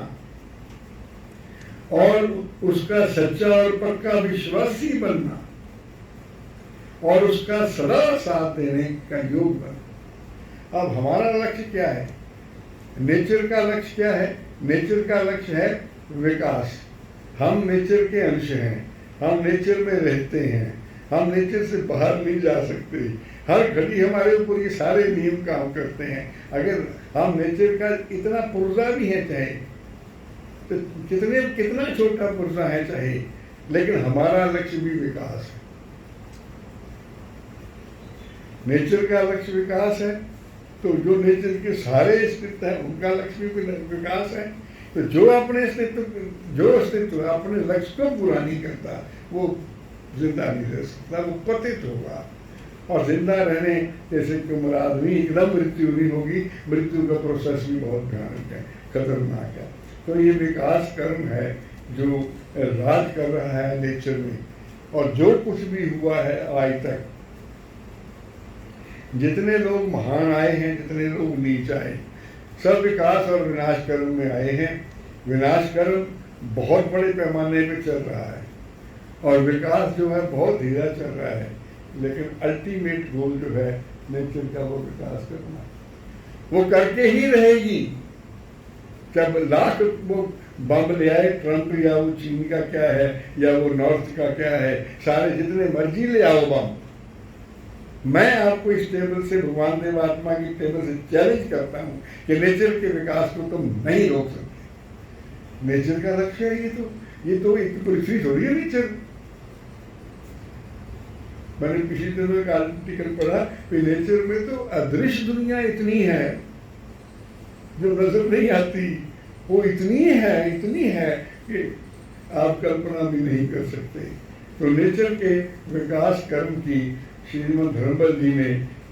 और उसका सच्चा और पक्का विश्वासी बनना और उसका सदा साथ देने का योग बनना। अब हमारा लक्ष्य क्या है? नेचर का लक्ष्य क्या है? नेचर का लक्ष्य है विकास। हम नेचर के अंश हैं, हम नेचर में रहते हैं, हम नेचर से बाहर नहीं जा सकते। हर घड़ी हमारे ऊपर ये सारे नियम काम करते हैं। अगर हम नेचर का इतना पुर्जा भी है चाहे, तो कितना छोटा पुर्जा है चाहे, लेकिन हमारा लक्ष्य भी विकास है। नेचर का लक्ष्य विकास है, तो जो नेचर के सारे अस्तित्व है उनका लक्ष्य भी विकास है। तो जो अस्तित्व अपने लक्ष्य को पूरा नहीं करता वो जिंदा नहीं रह सकता, वो पतित होगा। और जिंदा रहने जैसे कि उम्र आदमी एकदम मृत्यु नहीं होगी। मृत्यु का प्रोसेस भी बहुत भयानक है, खतरनाक है। तो ये विकास कर्म है जो राज कर रहा है नेचर में। और जो कुछ भी हुआ है आज तक, जितने लोग महान आए हैं, जितने लोग नीच आए, सब विकास और विनाश कर्म में आए हैं। विनाश कर्म बहुत बड़े पैमाने पे चल रहा है और विकास जो है बहुत धीरा चल रहा है। लेकिन अल्टीमेट गोल जो है नेचर का, वो विकास करना, वो करके ही रहेगी। जब लाख वो बम ले आए ट्रंप, या वो चीन का क्या है, या वो नॉर्थ का क्या है, सारे जितने मर्जी ले आओ बम, मैं आपको इस टेबल से, भगवान देव आत्मा की टेबल से चैलेंज करता हूं कि नेचर के विकास को तुम नहीं रोक सकते। नेचर का लक्ष्य है ये तो एक पृथ्वी थोड़ी है नेचर। मैंने पिछले दिनों एक आर्टिकल पढ़ा कि नेचर में तो अदृश्य दुनिया इतनी है जो नजर नहीं आती, वो इतनी है कि आप कल्पना भी नहीं कर सकते। तो नेचर के विकास कर्म की श्रीमद धर्मबल जी ने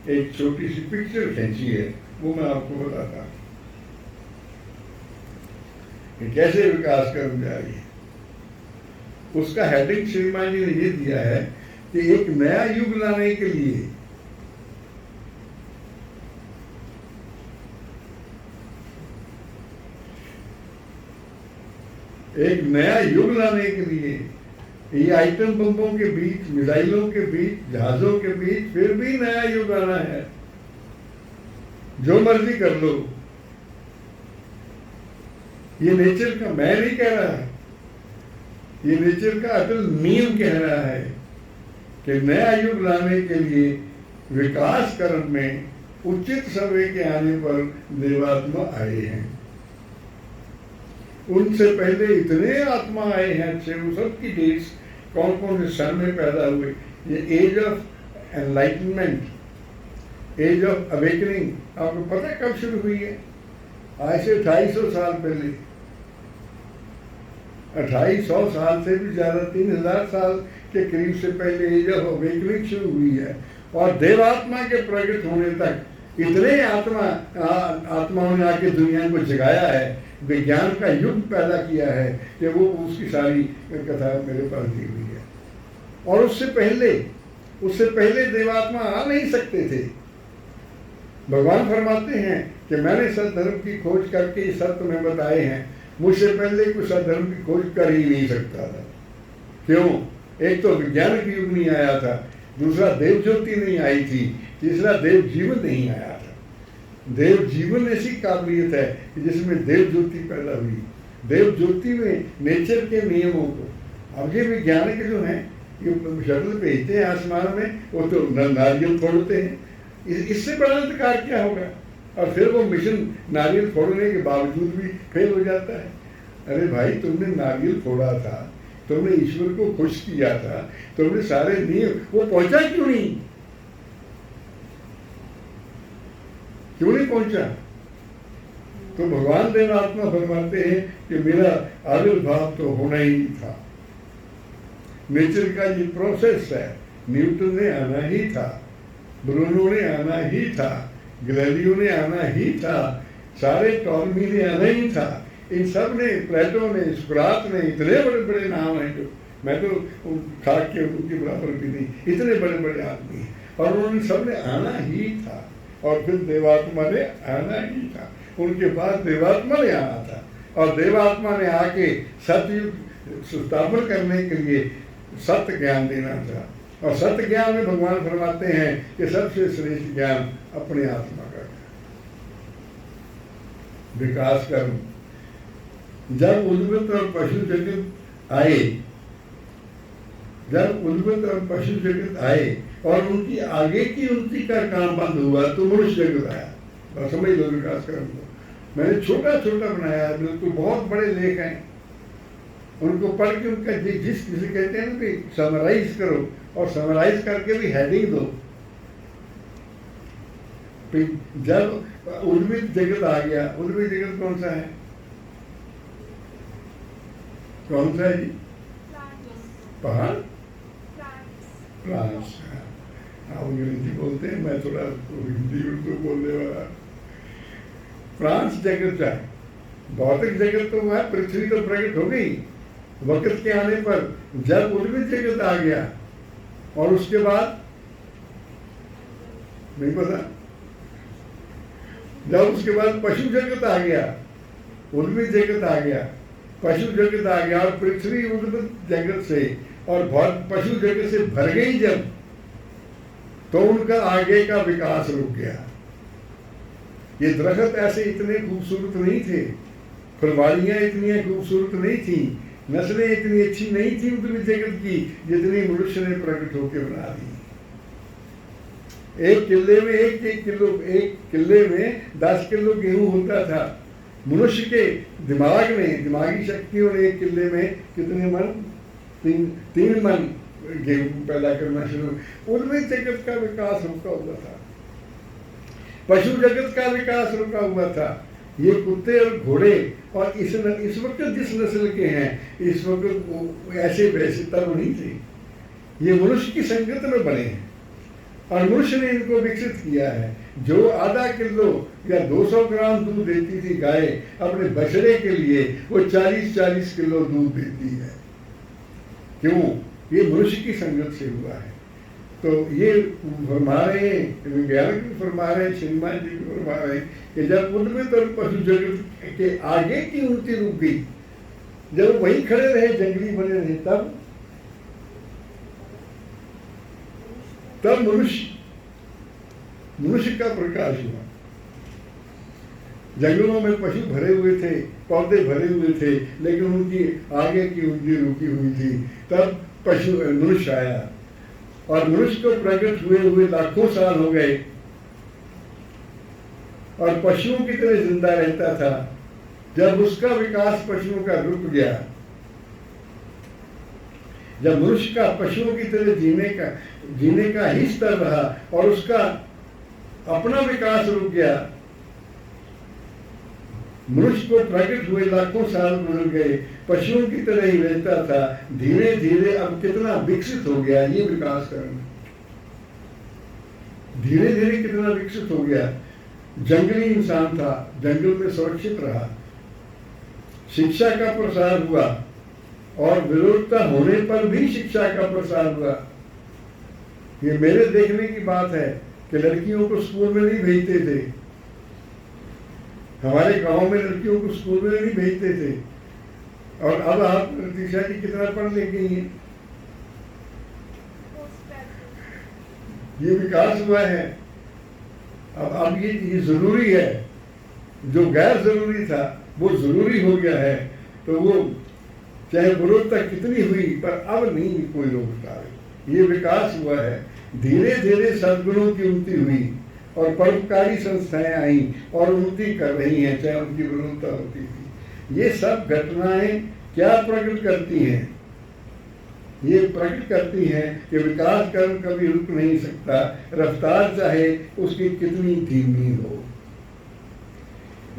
एक छोटी सी पिक्चर खींची है, वो मैं आपको बताता हूं कि कैसे विकास कर्म जारी है। उसका हेडिंग श्रीमान जी ने ये दिया है कि एक नया युग लाने के लिए एक नया युग लाने के लिए, ये आइटम बम्बों के बीच, मिसाइलों के बीच, जहाजों के बीच फिर भी नया युग आना है। जो मर्जी कर लो, ये नेचर का, मैं नहीं कह रहा, ये नेचर का अटल नियम कह रहा है कि नया युग लाने के लिए विकास कर्म में उचित समय के आने पर देवात्मा आए हैं। उनसे पहले इतने आत्मा आए हैं अच्छे, वो सबकी डेट्स कौन कौन से सन में पैदा हुए। ये age of enlightenment, age of awakening आपको पता है कब शुरू हुई है? आज से 2800 साल पहले, 2800 साल से भी ज्यादा, 3000 साल के करीब से पहले एज ऑफ अवेकनिंग शुरू हुई है। और देवात्मा के प्रकट होने तक इतने आत्माओं ने आके दुनिया को जगाया है, विज्ञान का युग पैदा किया है कि वो उसकी सारी कथा मेरे पास दी हुई है। और उससे पहले देवात्मा आ नहीं सकते थे। भगवान फरमाते हैं कि मैंने सद्धर्म की खोज करके ये सत्य में बताए हैं, मुझसे पहले कोई सद्धर्म की खोज कर ही नहीं सकता था। क्यों? एक तो विज्ञानिक युग नहीं आया था, दूसरा देव ज्योति नहीं आई थी, तीसरा देव जीवन नहीं आया था। देव जीवन ऐसी काबिलियत है कि जिसमें देव ज्योति पैदा हुई। देव ज्योति में नेचर के नियमों को, अब ये वैज्ञानिक जो हैं ये शटल भेजते हैं आसमान में, वो तो नारियल फोड़ते हैं, इससे बड़ा अंधकार क्या होगा? और फिर वो मिशन नारियल फोड़ने के बावजूद भी फेल हो जाता है। अरे भाई, तुमने नारियल फोड़ा था, तुमने ईश्वर को खुश किया था, तुमने सारे नियम, वो पहुंचा क्यों नहीं? क्यों नहीं पहुंचा? तो भगवान देवात्मा फरमाते हैं कि मेरा आविर्भाव तो होना ही था। नेचर का ये प्रोसेस है। न्यूटन ने आना ही था, ब्रूनो ने आना ही था, गैलीलियो ने आना ही था, सारे टॉलमी ने आना ही था। इन सब ने, प्लेटो ने, सुकरात ने, इतने बड़े बड़े नाम हैं जो मैं तो खाक के उनके बराबर भी नहीं, इतने बड़े बड़े आदमी हैं, और उन्होंने सब ने आना ही था। और फिर देवात्मा ने आना ही था, उनके बाद देवात्मा ने आना था। और देवात्मा ने आके सतयुग स्थापन करने के लिए सत्य ज्ञान देना था। और सत्य ज्ञान में भगवान फरमाते हैं कि सबसे श्रेष्ठ ज्ञान अपने आत्मा का विकास कर्म। जब उद्भिद और पशु जगत आए, जब उद्भिद और पशु जगत आए और उनकी आगे की उन्नति का काम बंद हुआ तो मनुष्य जगत आया। और समझ लो विकास कर्म को मैंने छोटा छोटा बनाया है, बिल्कुल बहुत बड़े लेख हैं, उनको पढ़ के उनका जिस किसी कहते हैं ना कि समराइज करो, और समराइज करके भी हेडिंग दो। जब उद्भिद जगत आ गया, उद्भिद जगत कौन सा है? कौन सा है जी? पहाड़, प्लांट्स। आप अंग्रेजी बोलते हैं, मैं थोड़ा हिंदी उर्दू बोलने वाला। प्लांट्स जगत है, भौतिक जगत तो वह पृथ्वी तो प्रकट हो गई वक्त के आने पर। जब उद्भिद जगत आ गया और उसके बाद नहीं पता, जब उसके बाद पशु जगत आ गया, उद्भिद जगत आ गया, पशु जगत आ गया, और पृथ्वी उद्भिद जगत से और पशु जगत से भर गई जब, तो उनका आगे का विकास रुक गया। ये दरख्त ऐसे इतने खूबसूरत नहीं थे, फुलवारियां इतनी खूबसूरत नहीं थी, नस्लें इतनी अच्छी नहीं थी उद्भिद जगत की जितनी मनुष्य ने प्रकट होकर बना दी। एक किले में एक किले में 10 किलो गेहूं होता था। मनुष्य के दिमाग में, दिमागी शक्तियों ने एक किले में कितने मन? 3 मन गेहूं पैदा करना शुरू। उद्भिद जगत का विकास रुका हुआ था, पशु जगत का विकास रुका हुआ था। ये कुत्ते और घोड़े और इस वक्त जिस नस्ल के हैं, इस वक्त ऐसे वैसे तब नहीं थे, ये मनुष्य की संगत में बने हैं और मनुष्य ने इनको विकसित किया है। जो आधा किलो या 200 ग्राम दूध देती थी गाय अपने बछड़े के लिए, वो 40-40 किलो दूध देती है। क्यों? ये मनुष्य की संगत से हुआ है। तो ये फरमा रहे हैं, वैज्ञानिक भी फरमा रहे हैं, श्रीमान जी भी फरमा रहे हैं कि जब उद्भिद और पशु जगत के आगे की उन्नति रुक गई, जब वहीं खड़े रहे, जंगली बने रहे, तब मनुष्य का प्रकाश हुआ। जंगलों में पशु भरे हुए थे, पौधे भरे हुए थे, लेकिन उनकी आगे की उंगली रुकी हुई थी। तब मनुष्य आया, और मनुष्य को प्रकट हुए लाखों साल हो गए, और पशुओं की तरह जिंदा रहता था। जब उसका विकास पशुओं का रुक गया, जब मनुष्य का पशुओं की तरह जीने का ही स्तर रहा और उसका अपना विकास रुक गया, मनुष्य को प्रकट हुए लाखों साल गुजर गए, पशुओं की तरह ही रहता था। धीरे धीरे अब कितना विकसित हो गया ये विकास करना, धीरे धीरे कितना विकसित हो गया। जंगली इंसान था, जंगल में सुरक्षित रहा, शिक्षा का प्रसार हुआ, और विरोधता होने पर भी शिक्षा का प्रसार हुआ। ये मेरे देखने की बात है कि लड़कियों को स्कूल में नहीं भेजते थे, हमारे गांव में लड़कियों को स्कूल में नहीं भेजते थे, और अब आप दीक्षा जी कितना पढ़ ले गई हैं। ये विकास हुआ है। अब ये जरूरी है, जो गैर जरूरी था वो जरूरी हो गया है। तो वो चाहे विरोधता कितनी हुई, पर अब नहीं कोई रोक पाए। ये विकास हुआ है, धीरे धीरे सद्गुणों की उन्नति हुई, और परोपकारी संस्थाएं आई और उन्नति कर रही हैं, चाहे उनकी विरोधता होती थी। ये सब घटनाएं क्या प्रकट करती हैं? ये प्रकट करती हैं कि विकास कर्म कभी रुक नहीं सकता, रफ्तार चाहे उसकी कितनी धीमी हो।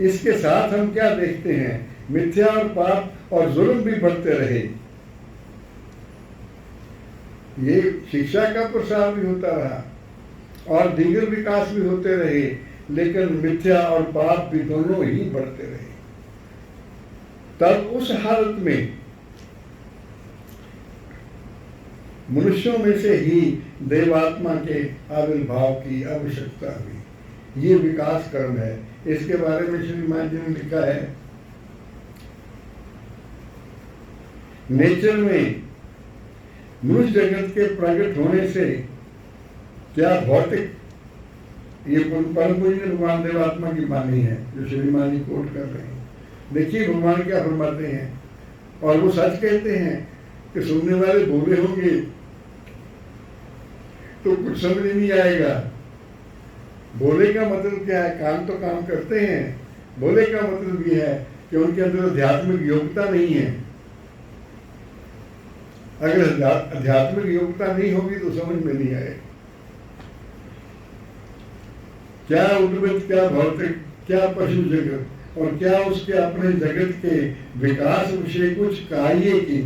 इसके साथ हम क्या देखते हैं? मिथ्या और पाप और जुल्म भी बढ़ते रहे। ये शिक्षा का प्रसार भी होता रहा और दीगर विकास भी होते रहे, लेकिन मिथ्या और पाप भी दोनों ही बढ़ते रहे। तब उस हालत में मनुष्यों में से ही देवात्मा के आविर्भाव की आवश्यकता हुई। ये विकास कर्म है। इसके बारे में श्रीमान जी ने लिखा है, नेचर में मनुष्य जगत के प्रकट होने से क्या भौतिक, ये परम पूज्य भगवान देवात्मा की वाणी है जो श्रीमान जी कोट कर रहे हैं। देखिए भगवान क्या फरमाते हैं, और वो सच कहते हैं कि सुनने वाले बोले होंगे तो कुछ समझ नहीं आएगा। बोले का मतलब क्या है? काम तो काम करते हैं। बोले का मतलब ये है कि उनके अंदर आध्यात्मिक योग्यता नहीं है। अगर आध्यात्मिक योग्यता नहीं होगी तो समझ में नहीं आएगा। क्या उद्भिद, क्या भौतिक, क्या पशु जगत और क्या उसके अपने जगत के विकास विषय कुछ कार्य की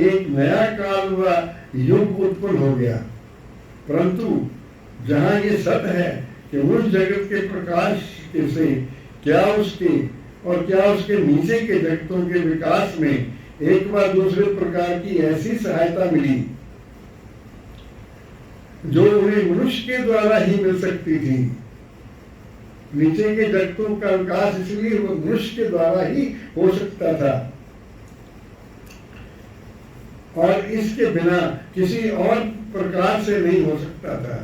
एक नया काल व युग उत्पन्न हो गया। परंतु जहाँ ये सत्य है कि उस जगत के प्रकाश से क्या उसके और क्या उसके नीचे के जगतों के विकास में एक बार दूसरे प्रकार की ऐसी सहायता मिली जो उन्हें मनुष्य के द्वारा ही मिल सकती थी। नीचे के जगतों का विकास इसलिए वो मनुष्य के द्वारा ही हो सकता था, और इसके बिना किसी और प्रकार से नहीं हो सकता था।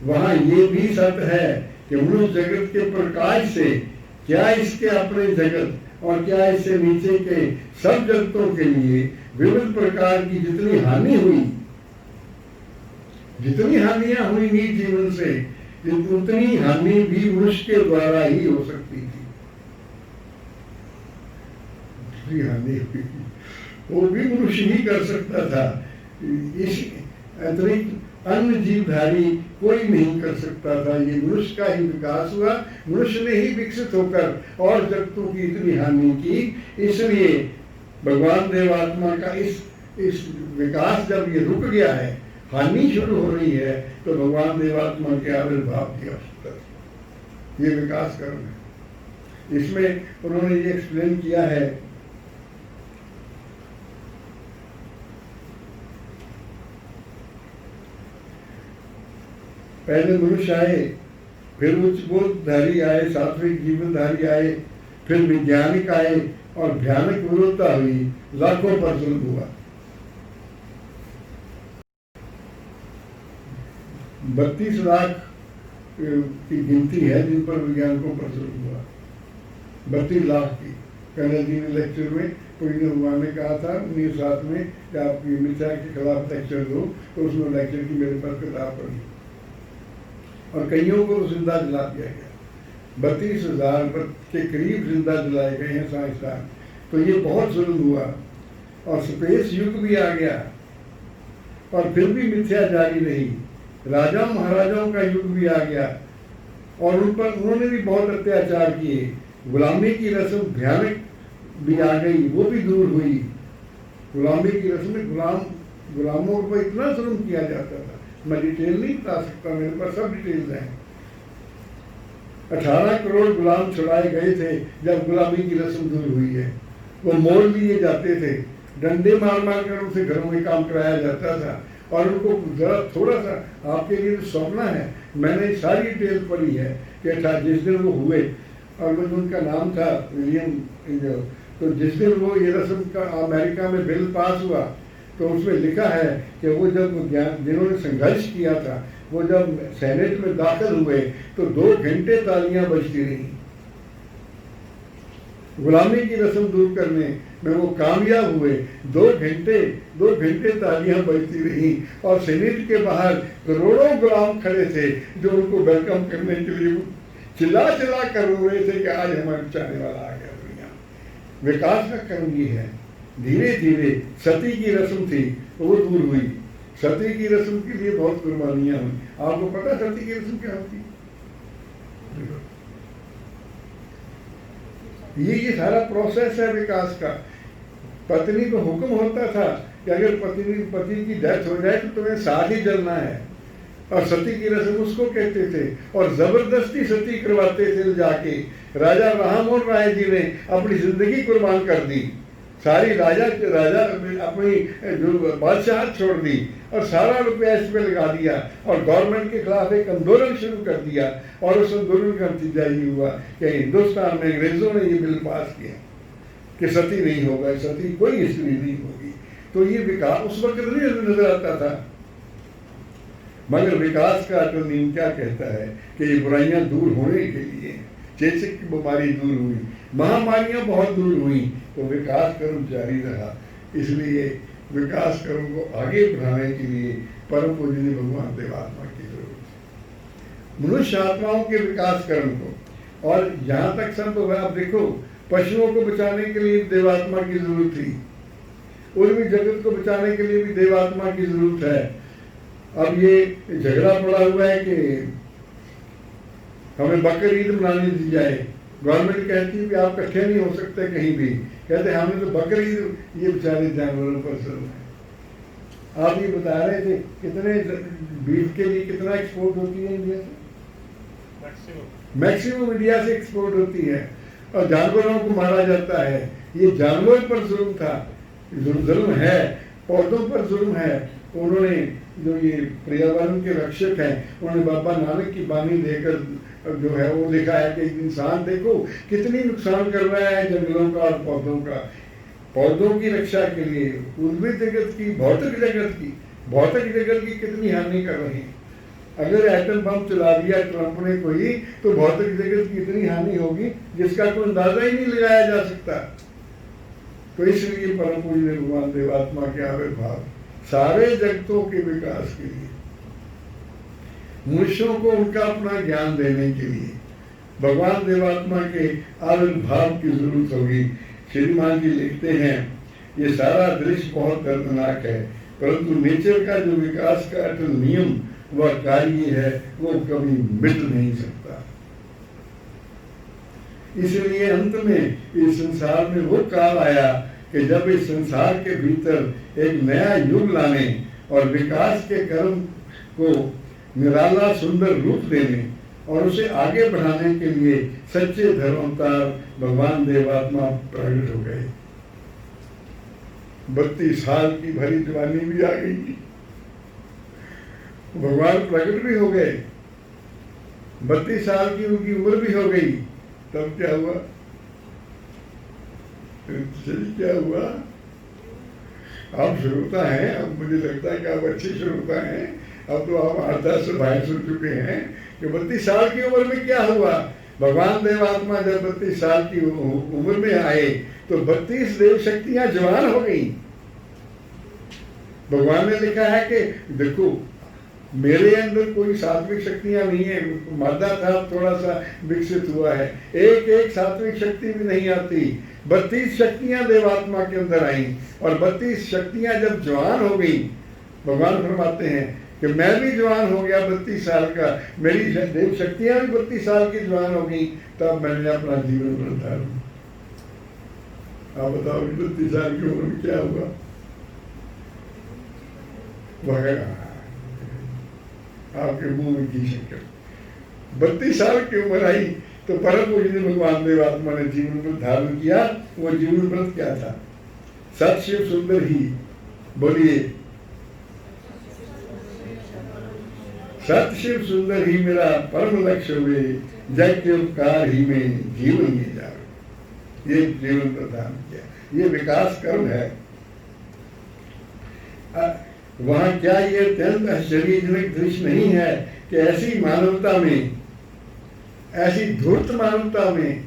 वहां ये भी सत्य है कि मनुष्य जगत के प्रकाश से क्या इसके अपने जगत और क्या इससे नीचे के सब जगतों के लिए विविध प्रकार की जितनी हानि हुई, जितनी हानियां हुई निज जीवन से, उतनी हानि भी मनुष्य के द्वारा ही हो सकती थी। हानि हुई वो भी मनुष्य ही कर सकता था। इस अतिरिक्त अन्य जीवधारी कोई नहीं कर सकता था। ये मनुष्य का ही विकास हुआ, मनुष्य ने ही विकसित होकर और जगतों की इतनी हानि की। इसलिए भगवान देवात्मा का इस विकास जब ये रुक गया है, हानि शुरू हो रही है, तो भगवान देवात्मा के आविर्भाव की आवश्यकता, ये विकास कर्म है। इसमें उन्होंने ये एक्सप्लेन किया है, पहले मनुष्य आए, फिर उच्च बोधधारी आए, सात्विक जीवनधारी आए, फिर वैज्ञानिक आए, और भयानक विरोधता हुई, लाखों पर जुल्म हुआ। 32 लाख की गिनती है जिन पर वैज्ञानिकों पर जुल्म हुआ, 32 लाख की। कर्नल जी ने लेक्चर में, कोई ने कहा था 1907 में कि आप मिथ्या के खिलाफ लेक्चर दो, तो उसने लेक्चर की मेरे पास किताब पढ़ी और कईयों को जिंदा जला दिया गया। 32,000 के करीब जिंदा जलाए गए हैं साइंसदान। तो ये बहुत जुल्म हुआ और स्पेस युग भी आ गया और फिर भी मिथ्या जारी रही। राजा महाराजाओं का युग भी आ गया और उन पर उन्होंने भी बहुत अत्याचार किए। गुलामी की रस्म भयानक भी आ गई, वो भी दूर हुई। गुलामी की रस्म में गुलामों पर इतना जुल्म किया जाता था, मैं डिटेल नहीं बता सकता, मेरे पास सब डिटेल्स हैं। 18 करोड़ गुलाम छुड़ाए गए थे जब गुलामी की रस्म दूर हुई है। वो मोल लिए जाते थे, डंडे मार मार कर उनसे घरों में काम कराया जाता था और उनको जरा थोड़ा सा आपके लिए सौंपना है। मैंने सारी डिटेल पढ़ी है कि जिस दिन वो हुए, और वो उनका नाम था विलियम, तो जिस दिन वो ये रस्म का अमेरिका में बिल पास हुआ तो उसमें लिखा है कि वो जब जिन्होंने संघर्ष किया था, वो जब सेनेट में दाखिल हुए तो 2 घंटे तालियां बजती रही। गुलामी की रस्म दूर करने में वो कामयाब हुए। 2 घंटे तालियां बजती रही और सेनेट के बाहर करोड़ों गुलाम खड़े थे जो उनको वेलकम करने के लिए चिल्ला कर रो रहे थे कि आज हमारे बचाने वाला आ गया दुनिया। विकास का कर्म ये है। धीरे धीरे सती की रस्म थी वो दूर हुई। सती की रस्म के लिए बहुत कुर्बानियां हुई। आपको पता सती की रस्म क्या होती? ये सारा प्रोसेस है विकास का। पत्नी को हुक्म होता था कि अगर पति की डेथ हो जाए तो तुम्हें साथ ही जलना है, और सती की रस्म उसको कहते थे और जबरदस्ती सती करवाते थे जाके। राजा राममोहन राय जी ने अपनी जिंदगी कुर्बान कर दी, सारी राजा अपनी जो बादशाहत छोड़ दी और सारा रुपया इस पे लगा दिया और गवर्नमेंट के खिलाफ एक आंदोलन शुरू कर दिया। और उस आंदोलन का नतीजा ये हुआ कि हिंदुस्तान में अंग्रेजों ने ये बिल पास किया कि सती नहीं होगा, सती कोई स्त्री नहीं होगी। तो ये विकास उस वक्त नहीं नजर आता था, मगर विकास का अटल नीम क्या कहता है कि ये बुराइयां दूर होने के लिए, चेचक की बीमारी दूर हुई, महामारियां बहुत दूर हुई, तो विकास कर्म जारी रहा। इसलिए विकास कर्म को आगे बढ़ाने के लिए परम पूजनीय भगवान देवात्मा की जरूरत है, मनुष्य आत्माओं के विकास कर्म को। और जहाँ तक संभव है, आप देखो पशुओं को बचाने के लिए देवात्मा की जरूरत थी, उर्वी जगत को बचाने के लिए भी देवात्मा की जरूरत है। अब ये झगड़ा पड़ा हुआ है कि हमें बकर ईद मनाने दी जाए। गवर्नमेंट कहती है कि आप इकट्ठे नहीं हो सकते कहीं भी, कहते हमें तो बकर ईद, ये बेचारे जानवरों पर जुल्म है। आप ये बता रहे थे कितने बीफ के लिए कितना एक्सपोर्ट होती है इंडिया से? मैक्सिमम इंडिया से एक्सपोर्ट होती है और जानवरों को मारा जाता है। ये जानवर पर जुल्म था, जुल्म है, पौधों पर जुल्म है। उन्होंने जो ये पर्यावरण के रक्षक हैं, उन्होंने बाबा नानक की बानी देकर जो है वो लिखा है कि इंसान देखो कितनी नुकसान कर रहा है जंगलों का और पौधों का। पौधों की रक्षा के लिए उर्वी जगत की, भौतिक जगत की कितनी हानि कर रहे हैं। अगर एटम बम चला दिया ट्रंप ने कोई, तो भौतिक जगत की इतनी हानि होगी जिसका कोई अंदाजा ही नहीं लगाया जा सकता। तो इसलिए परम पूज्य भगवान देवात्मा के आविर्भाव सारे जगतों के विकास के लिए, मनुष्यों को उनका अपना ज्ञान देने के लिए भगवान देवात्मा के आविर्भाव की जरूरत होगी। श्रीमान जी लिखते हैं, ये सारा दृश्य बहुत दर्दनाक है, परंतु नेचर का जो विकास का अटल नियम वह कार्य है, वो कभी मिट नहीं सकता। इसलिए अंत में इस संसार में वो काल आया कि जब इस संसार के भीतर एक नया युग लाने और विकास के कर्म को निराला सुंदर रूप देने और उसे आगे बढ़ाने के लिए सच्चे धर्मावतार भगवान देवात्मा प्रकट हो गए। 32 साल की भरी जवानी भी आ गई, भगवान प्रकट भी हो गए, 32 साल की उनकी उम्र भी हो गई। तब क्या हुआ? चलिए क्या हुआ? आप श्रोता हैं, अब मुझे लगता है कि आप अच्छे श्रोता हैं। अब तो आप 8-10 भाई सुन चुके हैं कि 32 साल की उम्र में क्या हुआ। भगवान देवात्मा जब 32 साल की उम्र में आए तो 32 देव शक्तियां जवान हो गई। भगवान ने लिखा है कि देखो, मेरे अंदर कोई सात्विक शक्तियां नहीं है, मादा था थोड़ा सा विकसित हुआ है, एक एक सात्विक शक्ति भी नहीं आती। 32 शक्तियां देवात्मा के अंदर आई और 32 शक्तियां जब जवान हो गई, भगवान फरमाते हैं कि मैं भी जवान हो गया 32 साल का, मेरी देव शक्तियां भी 32 साल की जवान हो गई, तब मैंने अपना जीवन बदला। आप बताओ 32 साल की उम्र में क्या हुआ? आपके मुंह में घी शंकर। 32 साल की उम्र आई तो परम पूजनीय भगवान देवात्मा ने जीवन व्रत धारण किया। वो जीवन व्रत क्या था? सत शिव सुंदर ही, बोलिए, सत शिव सुंदर ही मेरा परम लक्ष्य हुए, जग के उपकार ही में जीवन ये जावे। ये जीवन व्रत धारण किया, ये विकास कर्म है। वहां क्या ये अत्यंत आश्चर्यजनक दृश्य नहीं है कि ऐसी मानवता में, ऐसी धूर्त मानवता में,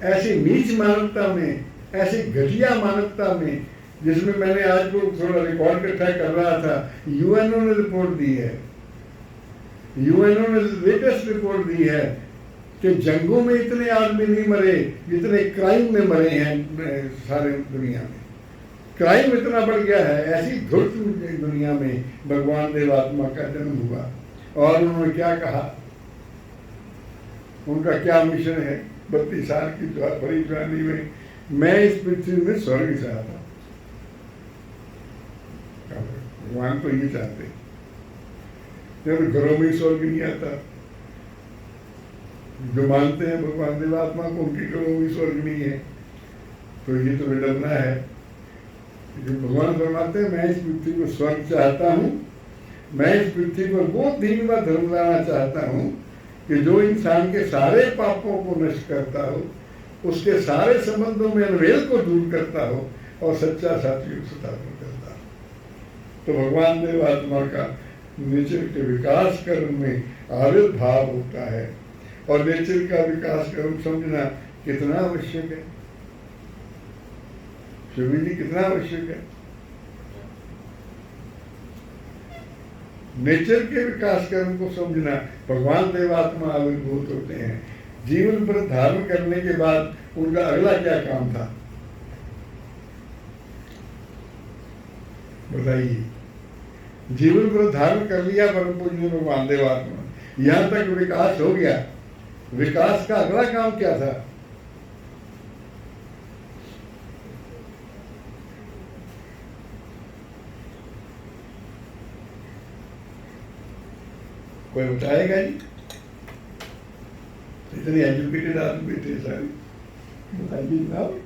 ऐसी नीच मानवता में, ऐसी घटिया मानवता में, जिसमें मैंने आज को थोड़ा रिकॉर्ड इकट्ठा कर रहा था, यूएनओ ने रिपोर्ट दी है, यूएनओ ने लेटेस्ट रिपोर्ट दी है कि जंगों में इतने आदमी नहीं मरे जितने क्राइम में मरे हैं सारे दुनिया में। क्राइम इतना बढ़ गया है। ऐसी धूर्त दुनिया में भगवान देवात्मा का जन्म हुआ और उन्होंने क्या कहा, उनका क्या मिशन है? 32 साल की बड़ी जवानी में मैं इस पृथ्वी में स्वर्ग चाहता। भगवान तो ये चाहते, जब घरों में स्वर्ग नहीं आता। जो मानते हैं भगवान देवात्मा को, उनके घरों में स्वर्ग नहीं है, तो ये तो विडंबना है। भगवान फरमाते हैं मैं इस पृथ्वी को स्वर्ग चाहता हूँ, मैं इस पृथ्वी पर वो दीन व धर्म लाना चाहता हूँ कि जो इंसान के सारे पापों को नष्ट करता हो, उसके सारे संबंधों में अनवेल को दूर करता हो और सच्चा सात्विक स्थापन करता हो। तो भगवान देवात्मा का नेचर के विकास कर्म में आविर्भाव होता है और नेचर का विकास कर्म समझना कितना आवश्यक है। शिवी जी, कितना आवश्यक है? नेचर के विकास कर्म को समझना। भगवान देवात्मा आविर्भूत होते हैं। जीवन पर धारण करने के बाद उनका अगला क्या काम था बताइए? जीवन पर धारण कर लिया परम पूज्य भगवान देवात्मा, यहां तक विकास हो गया। विकास का अगला काम क्या था? कोई बताएगा जी? इतने एजुकेटेड आदमी थे सारे, बताइए जनाब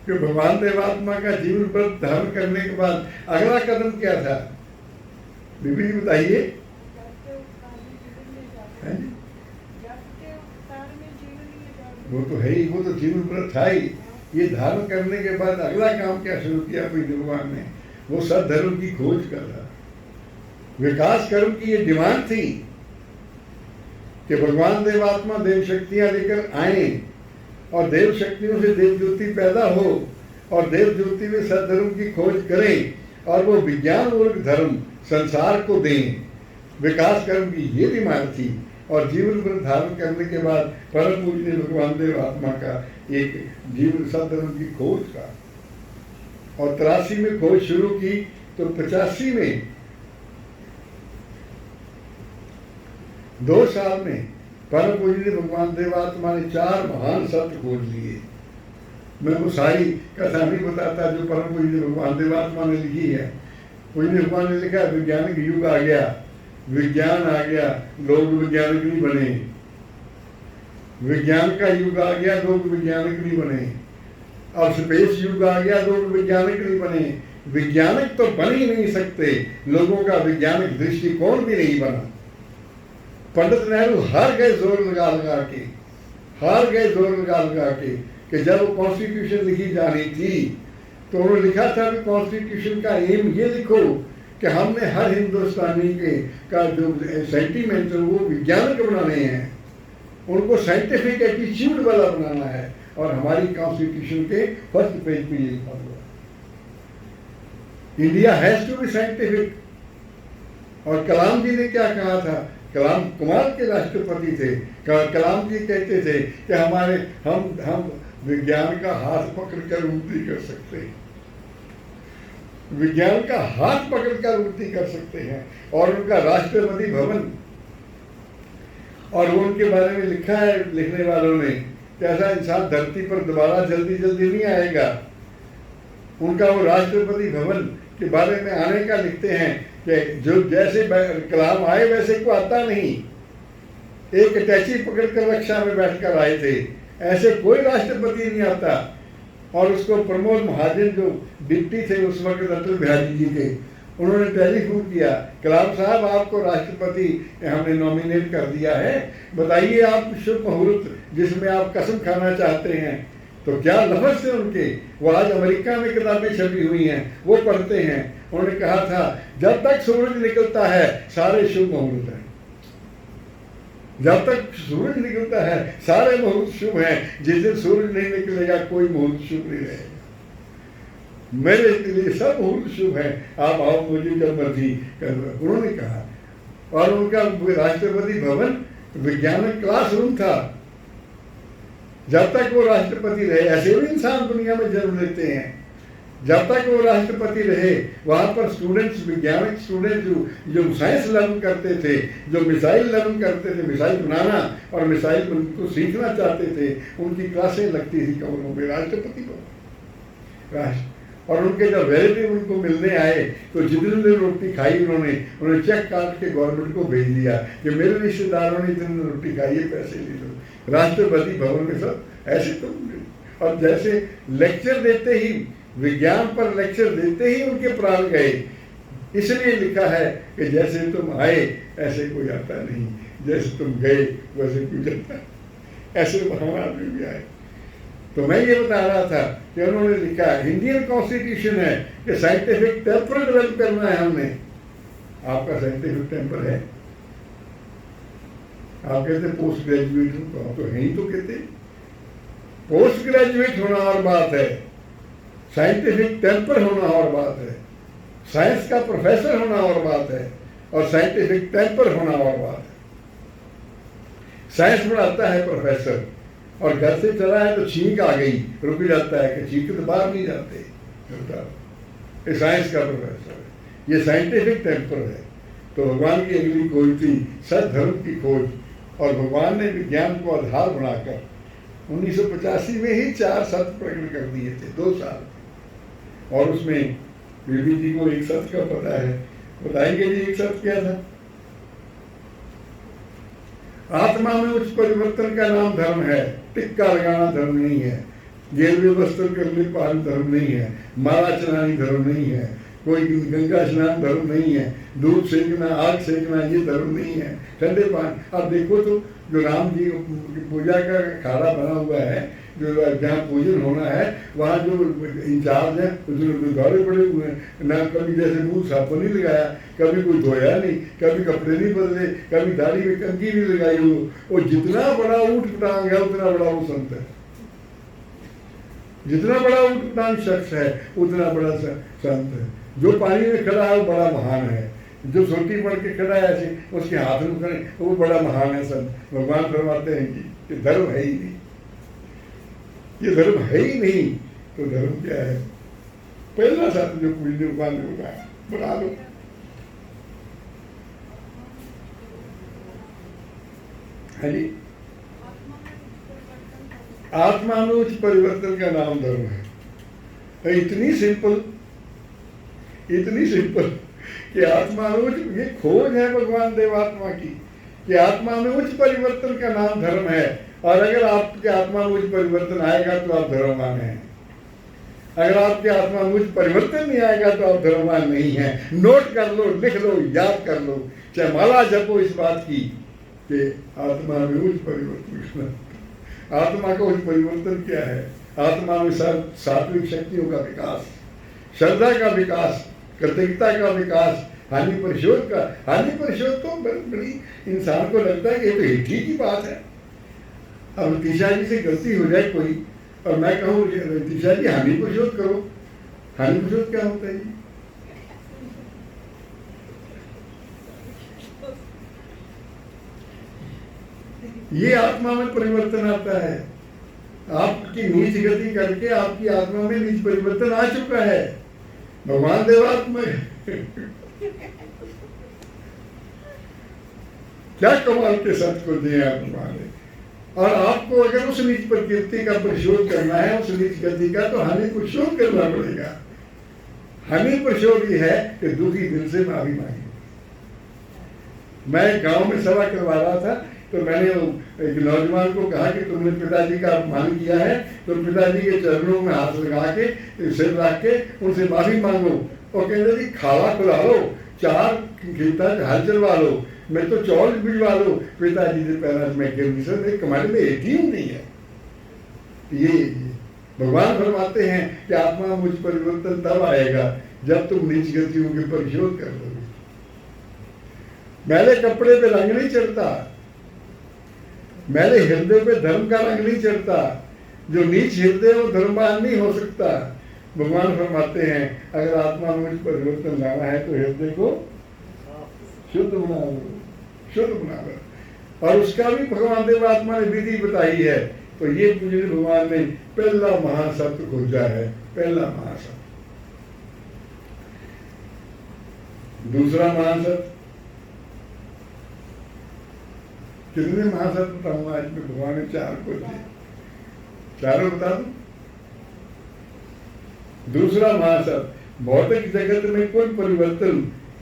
कि भगवान देवात्मा का जीवन पर धारण करने के बाद अगला कदम क्या था? बीबी जी बताइए। वो तो है ही, वो तो जीवन पर था ही। ये धारण करने के बाद अगला काम क्या शुरू किया भगवान ने? वो सद्धर्म की खोज कर रहा। विकास कर्म की ये डिमांड थी कि भगवान देवात्मा देव शक्तियां लेकर आए और देव शक्तियों से देव ज्योति पैदा हो और देव ज्योति में सद्धर्म की खोज करें और वो विज्ञान मूलक धर्म संसार को दें। विकास कर्म की ये डिमांड थी और जीवन पर धारण करने के बाद परम पूजनीय भगवान देवात्मा का एक जीवन सद्धर्म की खोज का, और 83 में खोज शुरू की तो 85 में 2 साल में परम पूजनीय भगवान देवात्मा ने 4 महान सत्य खोज लिए। मैं वो सारी कथा नहीं बताता जो परम पूजनीय भगवान देवात्मा ने लिखी है। पूजनीय भगवान ने लिखा वैज्ञानिक युग आ गया, विज्ञान आ गया, लोग वैज्ञानिक नहीं बने। विज्ञान का युग आ गया, लोग वैज्ञानिक नहीं बने। अब स्पेस युग आ गया, लोग वैज्ञानिक नहीं बने। वैज्ञानिक तो बन ही नहीं सकते, लोगों का वैज्ञानिक दृष्टिकोण भी नहीं बना। पंडित नेहरू हार गए जोर लगा लगा के, हार गए जोर लगा लगा के कि कि जब वो कॉन्स्टिट्यूशन लिखी जानी थी तो उन्होंने लिखा था कि कॉन्स्टिट्यूशन का एम ये लिखो कि हमने हर हिंदुस्तानी के का जो सेंटीमेंट है वो वैज्ञानिक बनाने हैं, उनको साइंटिफिक एटीट्यूड वाला बनाना है। और हमारी कॉन्स्टिट्यूशन के फर्स्ट पेज पे ये लिखा हुआ है, India has to be scientific. और कलाम जी ने क्या कहा था, कलाम कुमार के राष्ट्रपति थे, कलाम जी कहते थे कि हमारे हम विज्ञान का हाथ पकड़कर उन्नति कर सकते हैं, विज्ञान का हाथ पकड़कर उन्नति कर सकते हैं। और उनका राष्ट्रपति भवन, और वो उनके बारे में लिखा है लिखने वालों ने कि ऐसा इंसान धरती पर दोबारा जल्दी जल्दी नहीं आएगा। उनका वो राष्ट्रपति भवन के बारे में आने का लिखते हैं कि जो जैसे कलाम आए वैसे को आता नहीं, एक अटैची पकड़कर रक्षा में बैठकर आए थे, ऐसे कोई राष्ट्रपति नहीं आता। और उसको प्रमोद महाजन जो डिप्टी थे उस वक्त अटल बिहारी जी के, उन्होंने टेलीफोन किया, कलाम साहब आपको राष्ट्रपति हमने नॉमिनेट कर दिया है, बताइए आप शुभ मुहूर्त जिसमें आप कसम खाना चाहते हैं। तो क्या लफ्ज़ थे उनके, वो आज अमेरिका में किताबें छपी हुई हैं, वो पढ़ते हैं। उन्होंने कहा था जब तक सूरज निकलता है सारे शुभ मुहूर्त हैं, जब तक सूरज निकलता है सारे मुहूर्त शुभ हैं, जिस दिन सूरज नहीं निकलेगा कोई मुहूर्त शुभ नहीं रहेगा। मेरे लिए सब मुहूर्त शुभ है, आप आओ मुझे जब मर्जी कर, उन्होंने कहा। और उनका राष्ट्रपति भवन वैज्ञानिक क्लासरूम था। जब तक वो राष्ट्रपति रहे, ऐसे भी इंसान दुनिया में जन्म लेते हैं, जब तक वो राष्ट्रपति रहे वहाँ पर स्टूडेंट्स, वैज्ञानिक स्टूडेंट जो साइंस लर्न करते थे, जो मिसाइल लर्न करते थे, मिसाइल बनाना और मिसाइल को सीखना चाहते थे, उनकी क्लासें लगती थी कमरों में राष्ट्रपति को। और उनके जब रिलेटिव उनको मिलने आए तो जितने दिन रोटी खाई उन्होंने चेक काट के गवर्नमेंट को भेज दिया कि मेरे रिश्तेदारों ने इतने रोटी खाई है, पैसे ले लो। राष्ट्रपति भवन में सब ऐसे तो, और जैसे लेक्चर देते ही, विज्ञान पर लेक्चर देते ही उनके प्राण गए। इसलिए लिखा है कि जैसे तुम आए ऐसे कोई आता नहीं, जैसे तुम गए वैसे कोई जाता। ऐसे महान आदमी भी आए। तो मैं ये बता रहा था कि उन्होंने लिखा इंडियन कॉन्स्टिट्यूशन है कि साइंटिफिक टेम्पर डेवलप करना है हमने। आपका साइंटिफिक टेम्पर है? आप कहते पोस्ट ग्रेजुएट हो, तो आप तो है ही, तो कहते पोस्ट ग्रेजुएट होना और बात है, साइंटिफिक टेम्पर होना और बात है, साइंस का प्रोफेसर होना और बात है, और साइंटिफिक टेम्पर होना और बात है। साइंस पढ़ाता है प्रोफेसर, और घर से चला है तो छींक आ गई, रुक जाता है कि छींक तो बाहर नहीं जाते, ये साइंस का प्रोफेसर है, ये साइंटिफिक टेम्पर है। तो भगवान की अगली खोज थी सद्धर्म की खोज, और भगवान ने विज्ञान को आधार बनाकर 1985 में ही 4 सत्य प्रकट कर दिए थे, 2 साल। और उसमें बीबी जी को एक सत्य का पता है, बताएंगे जी एक सत्य क्या था? आत्मा में उच्च परिवर्तन का नाम धर्म है, टिक्का लगाना धर्म नहीं है, गेरुए वस्त्र करने पालन धर्म नहीं है, माला चलानी धर्म नहीं है, कोई गंगा स्नान धर्म नहीं है, दूध सेकना, आग सेकना ये धर्म नहीं है, ठंडे पानी। अब देखो तो जो राम जी पूजा का अखाड़ा बना हुआ है, जो जहाँ पूजन होना है वहाँ जो इंचार्ज है उसमें दौरे पड़े हुए हैं, ना कभी जैसे मुँह साबुन नहीं लगाया, कभी कोई धोया नहीं, कभी कपड़े नहीं बदले, कभी दाढ़ी में कंघी नहीं लगाई हो। वो जितना बड़ा ऊट पटांग है उतना बड़ा वो संत है, जितना बड़ा ऊट पटांग शख्स है उतना बड़ा संत है। जो पानी में खड़ा है वो बड़ा महान है, जो सोटी पड़ के खड़ा है ऐसे उसके हाथ में खड़े वो बड़ा महान है संत। भगवान फरमाते हैं कि धर्म है ही नहीं, ये धर्म है ही नहीं, तो धर्म क्या है? पहला साथ जो पूजने भगवान ने बताया बना लो। है जी, आत्मा में उच्च परिवर्तन का नाम धर्म है। इतनी सिंपल कि आत्मा में उच्च, ये खोज है भगवान देवात्मा की कि आत्मा में उच्च परिवर्तन का नाम धर्म है। और अगर आपके आत्मा में उच्च परिवर्तन आएगा तो आप धर्मवान हैं, अगर आपके आत्मा में उच्च परिवर्तन नहीं आएगा तो आप धर्मवान नहीं हैं। नोट कर लो, लिख लो, याद कर लो, चाहे माला जपो इस बात की कि आत्मा में उच्च परिवर्तन। आत्मा का उच्च परिवर्तन क्या है? आत्मा में सात्विक शक्तियों का विकास, श्रद्धा का विकास, कृतज्ञता का विकास, हानि परिशोध तो बड़ी इंसान को लगता है कि ये तो ठीक ही बात है। अब तीशा जी से गलती हो जाए कोई और मैं कहूँ तीशा जी हानि परिशोध करो, हानि परिशोध क्या होता है जी? ये आत्मा में परिवर्तन आता है। आपकी नीच गति करके आपकी आत्मा में नीच परिवर्तन आ चुका है। भगवान देवात्मा क्या कमाल के सत्य को दिए आप हमारे। और आपको अगर उस नीच प्रकृति का परिशोध करना है, उस नीच गति का, तो हानि परिशोध करना पड़ेगा। हानि परिशोध ये है कि दुखी दिल से माफी मांगी। मैं गांव में सभा करवा रहा था तो मैंने एक नौजवान को कहा कि तुमने पिताजी का अपमान किया है तो पिताजी के चरणों में हाथ लगा के सिर रख के उनसे माफी मांगो। और कहते जी खाला खुला लो, 4 खेता हल चलवा लो, मैं तो चौल भिजवा लो। पिताजी से पहला मैं सर कमांड में एक ही नहीं है। ये भगवान फरमाते हैं कि आत्मा मुझ परिवर्तन तब आएगा जब तुम नीच गतियों के परिशोध कर दोगे। मैले कपड़े पे रंग नहीं चढ़ता, मैले हृदय पे धर्म का रंग नहीं चढ़ता। जो नीच हृदय वो धर्मवान नहीं हो सकता। भगवान फरमाते हैं अगर आत्मा में परिवर्तन लाना है तो हृदय को शुद्ध बना लो, शुद्ध बना लो। और उसका भी भगवान देव आत्मा ने विधि बताई है। तो ये मुझे भगवान ने पहला महासत्य खोजा है, पहला महासत्य। दूसरा महासत्य, कितने महासत्य बताऊंगा आज में? भगवान ने 4 को दिए, चारों बता दूं। दूसरा महासत्य, भौतिक जगत में कोई परिवर्तन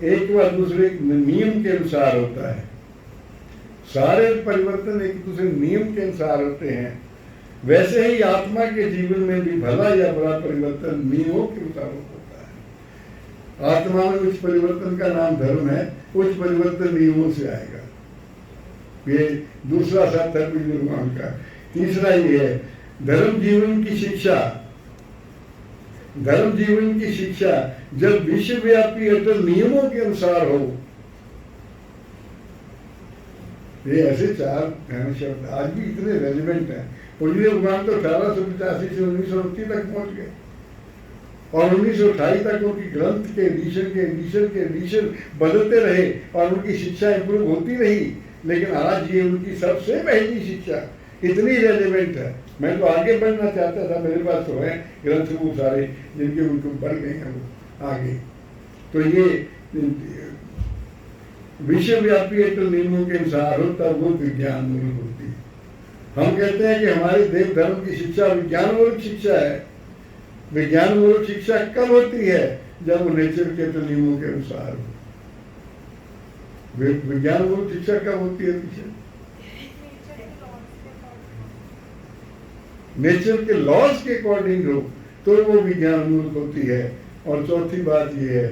एक व दूसरे नियम के अनुसार होता है। सारे परिवर्तन एक दूसरे नियम के अनुसार होते हैं। वैसे ही आत्मा के जीवन में भी भला या बुरा परिवर्तन नियमों के मुताबिक होता है। आत्मा में उच्च परिवर्तन का नाम धर्म है, उच्च परिवर्तन नियमों से आएगा। ये दूसरा सत्य है भगवान का। तीसरा ये है धर्म जीवन की शिक्षा। धर्म जीवन की शिक्षा जब विश्वव्यापी अटल नियमों के अनुसार हो। ये ऐसे 4 शब्द आज भी इतने रेलिवेंट हैं। पूज्य भगवान तो 1885 से 1929 तक पहुंच गए और 1928 तक उनकी ग्रंथ के एडिशन बदलते रहे और उनकी शिक्षा इंप्रूव होती रही। लेकिन आज ये उनकी सबसे पहली शिक्षा इतनी रेलिवेंट है। मैं तो आगे बढ़ना चाहता था, मेरे पास तो है ग्रंथ वो सारे जिनके उनको बढ़ गए हैं वो आगे। तो ये विश्वव्यापी अटल नियमों के अनुसार हो तब वो विज्ञान मूलक होती है। हम कहते हैं कि हमारी देव धर्म की शिक्षा विज्ञान मूलक शिक्षा है। विज्ञान मूलक शिक्षा कब होती है? जब वो नेचर के अटल नियमों के अनुसार हो। विज्ञान मूलक शिक्षा कब होती है? नेचर के लॉज के अकॉर्डिंग हो तो वो विज्ञान मूलक होती है। और चौथी बात ये है,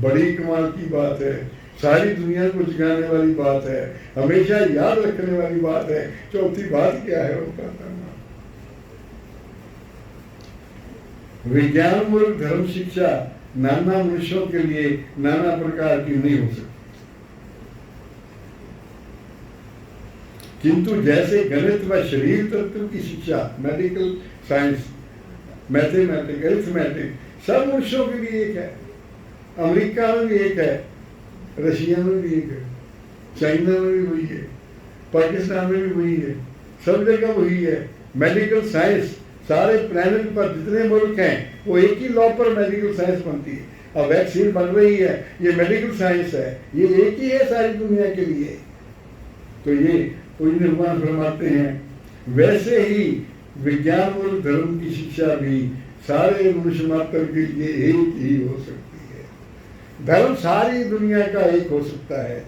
बड़ी कमाल की बात है, सारी दुनिया को जगाने वाली बात है, हमेशा याद रखने वाली बात है। चौथी बात क्या है? उनका करना विज्ञान मूलक धर्म शिक्षा नाना मनुष्यों के लिए नाना प्रकार की नहीं हो सकती। किंतु जैसे गणित व शरीर तत्व की शिक्षा, मेडिकल साइंस, मैथमेटिक्स, अरिथमेटिक सब मनुष्यों के लिए एक है। अमेरिका में भी एक है, रशिया में भी एक है, चाइना में भी वही है, पाकिस्तान में भी वही है, सब जगह वही है। मेडिकल साइंस सारे प्लैनेट पर जितने मुल्क हैं वो एक ही लॉ पर मेडिकल साइंस बनती है। अब वैक्सीन बन रही है, ये मेडिकल साइंस है, ये एक ही है सारी दुनिया के लिए। तो ये पूज्य भगवान फरमाते हैं वैसे ही विज्ञान मूलक धर्म की शिक्षा भी सारे मनुष्य मात्र के लिए एक ही हो सकती है। धर्म सारी दुनिया का एक हो सकता है।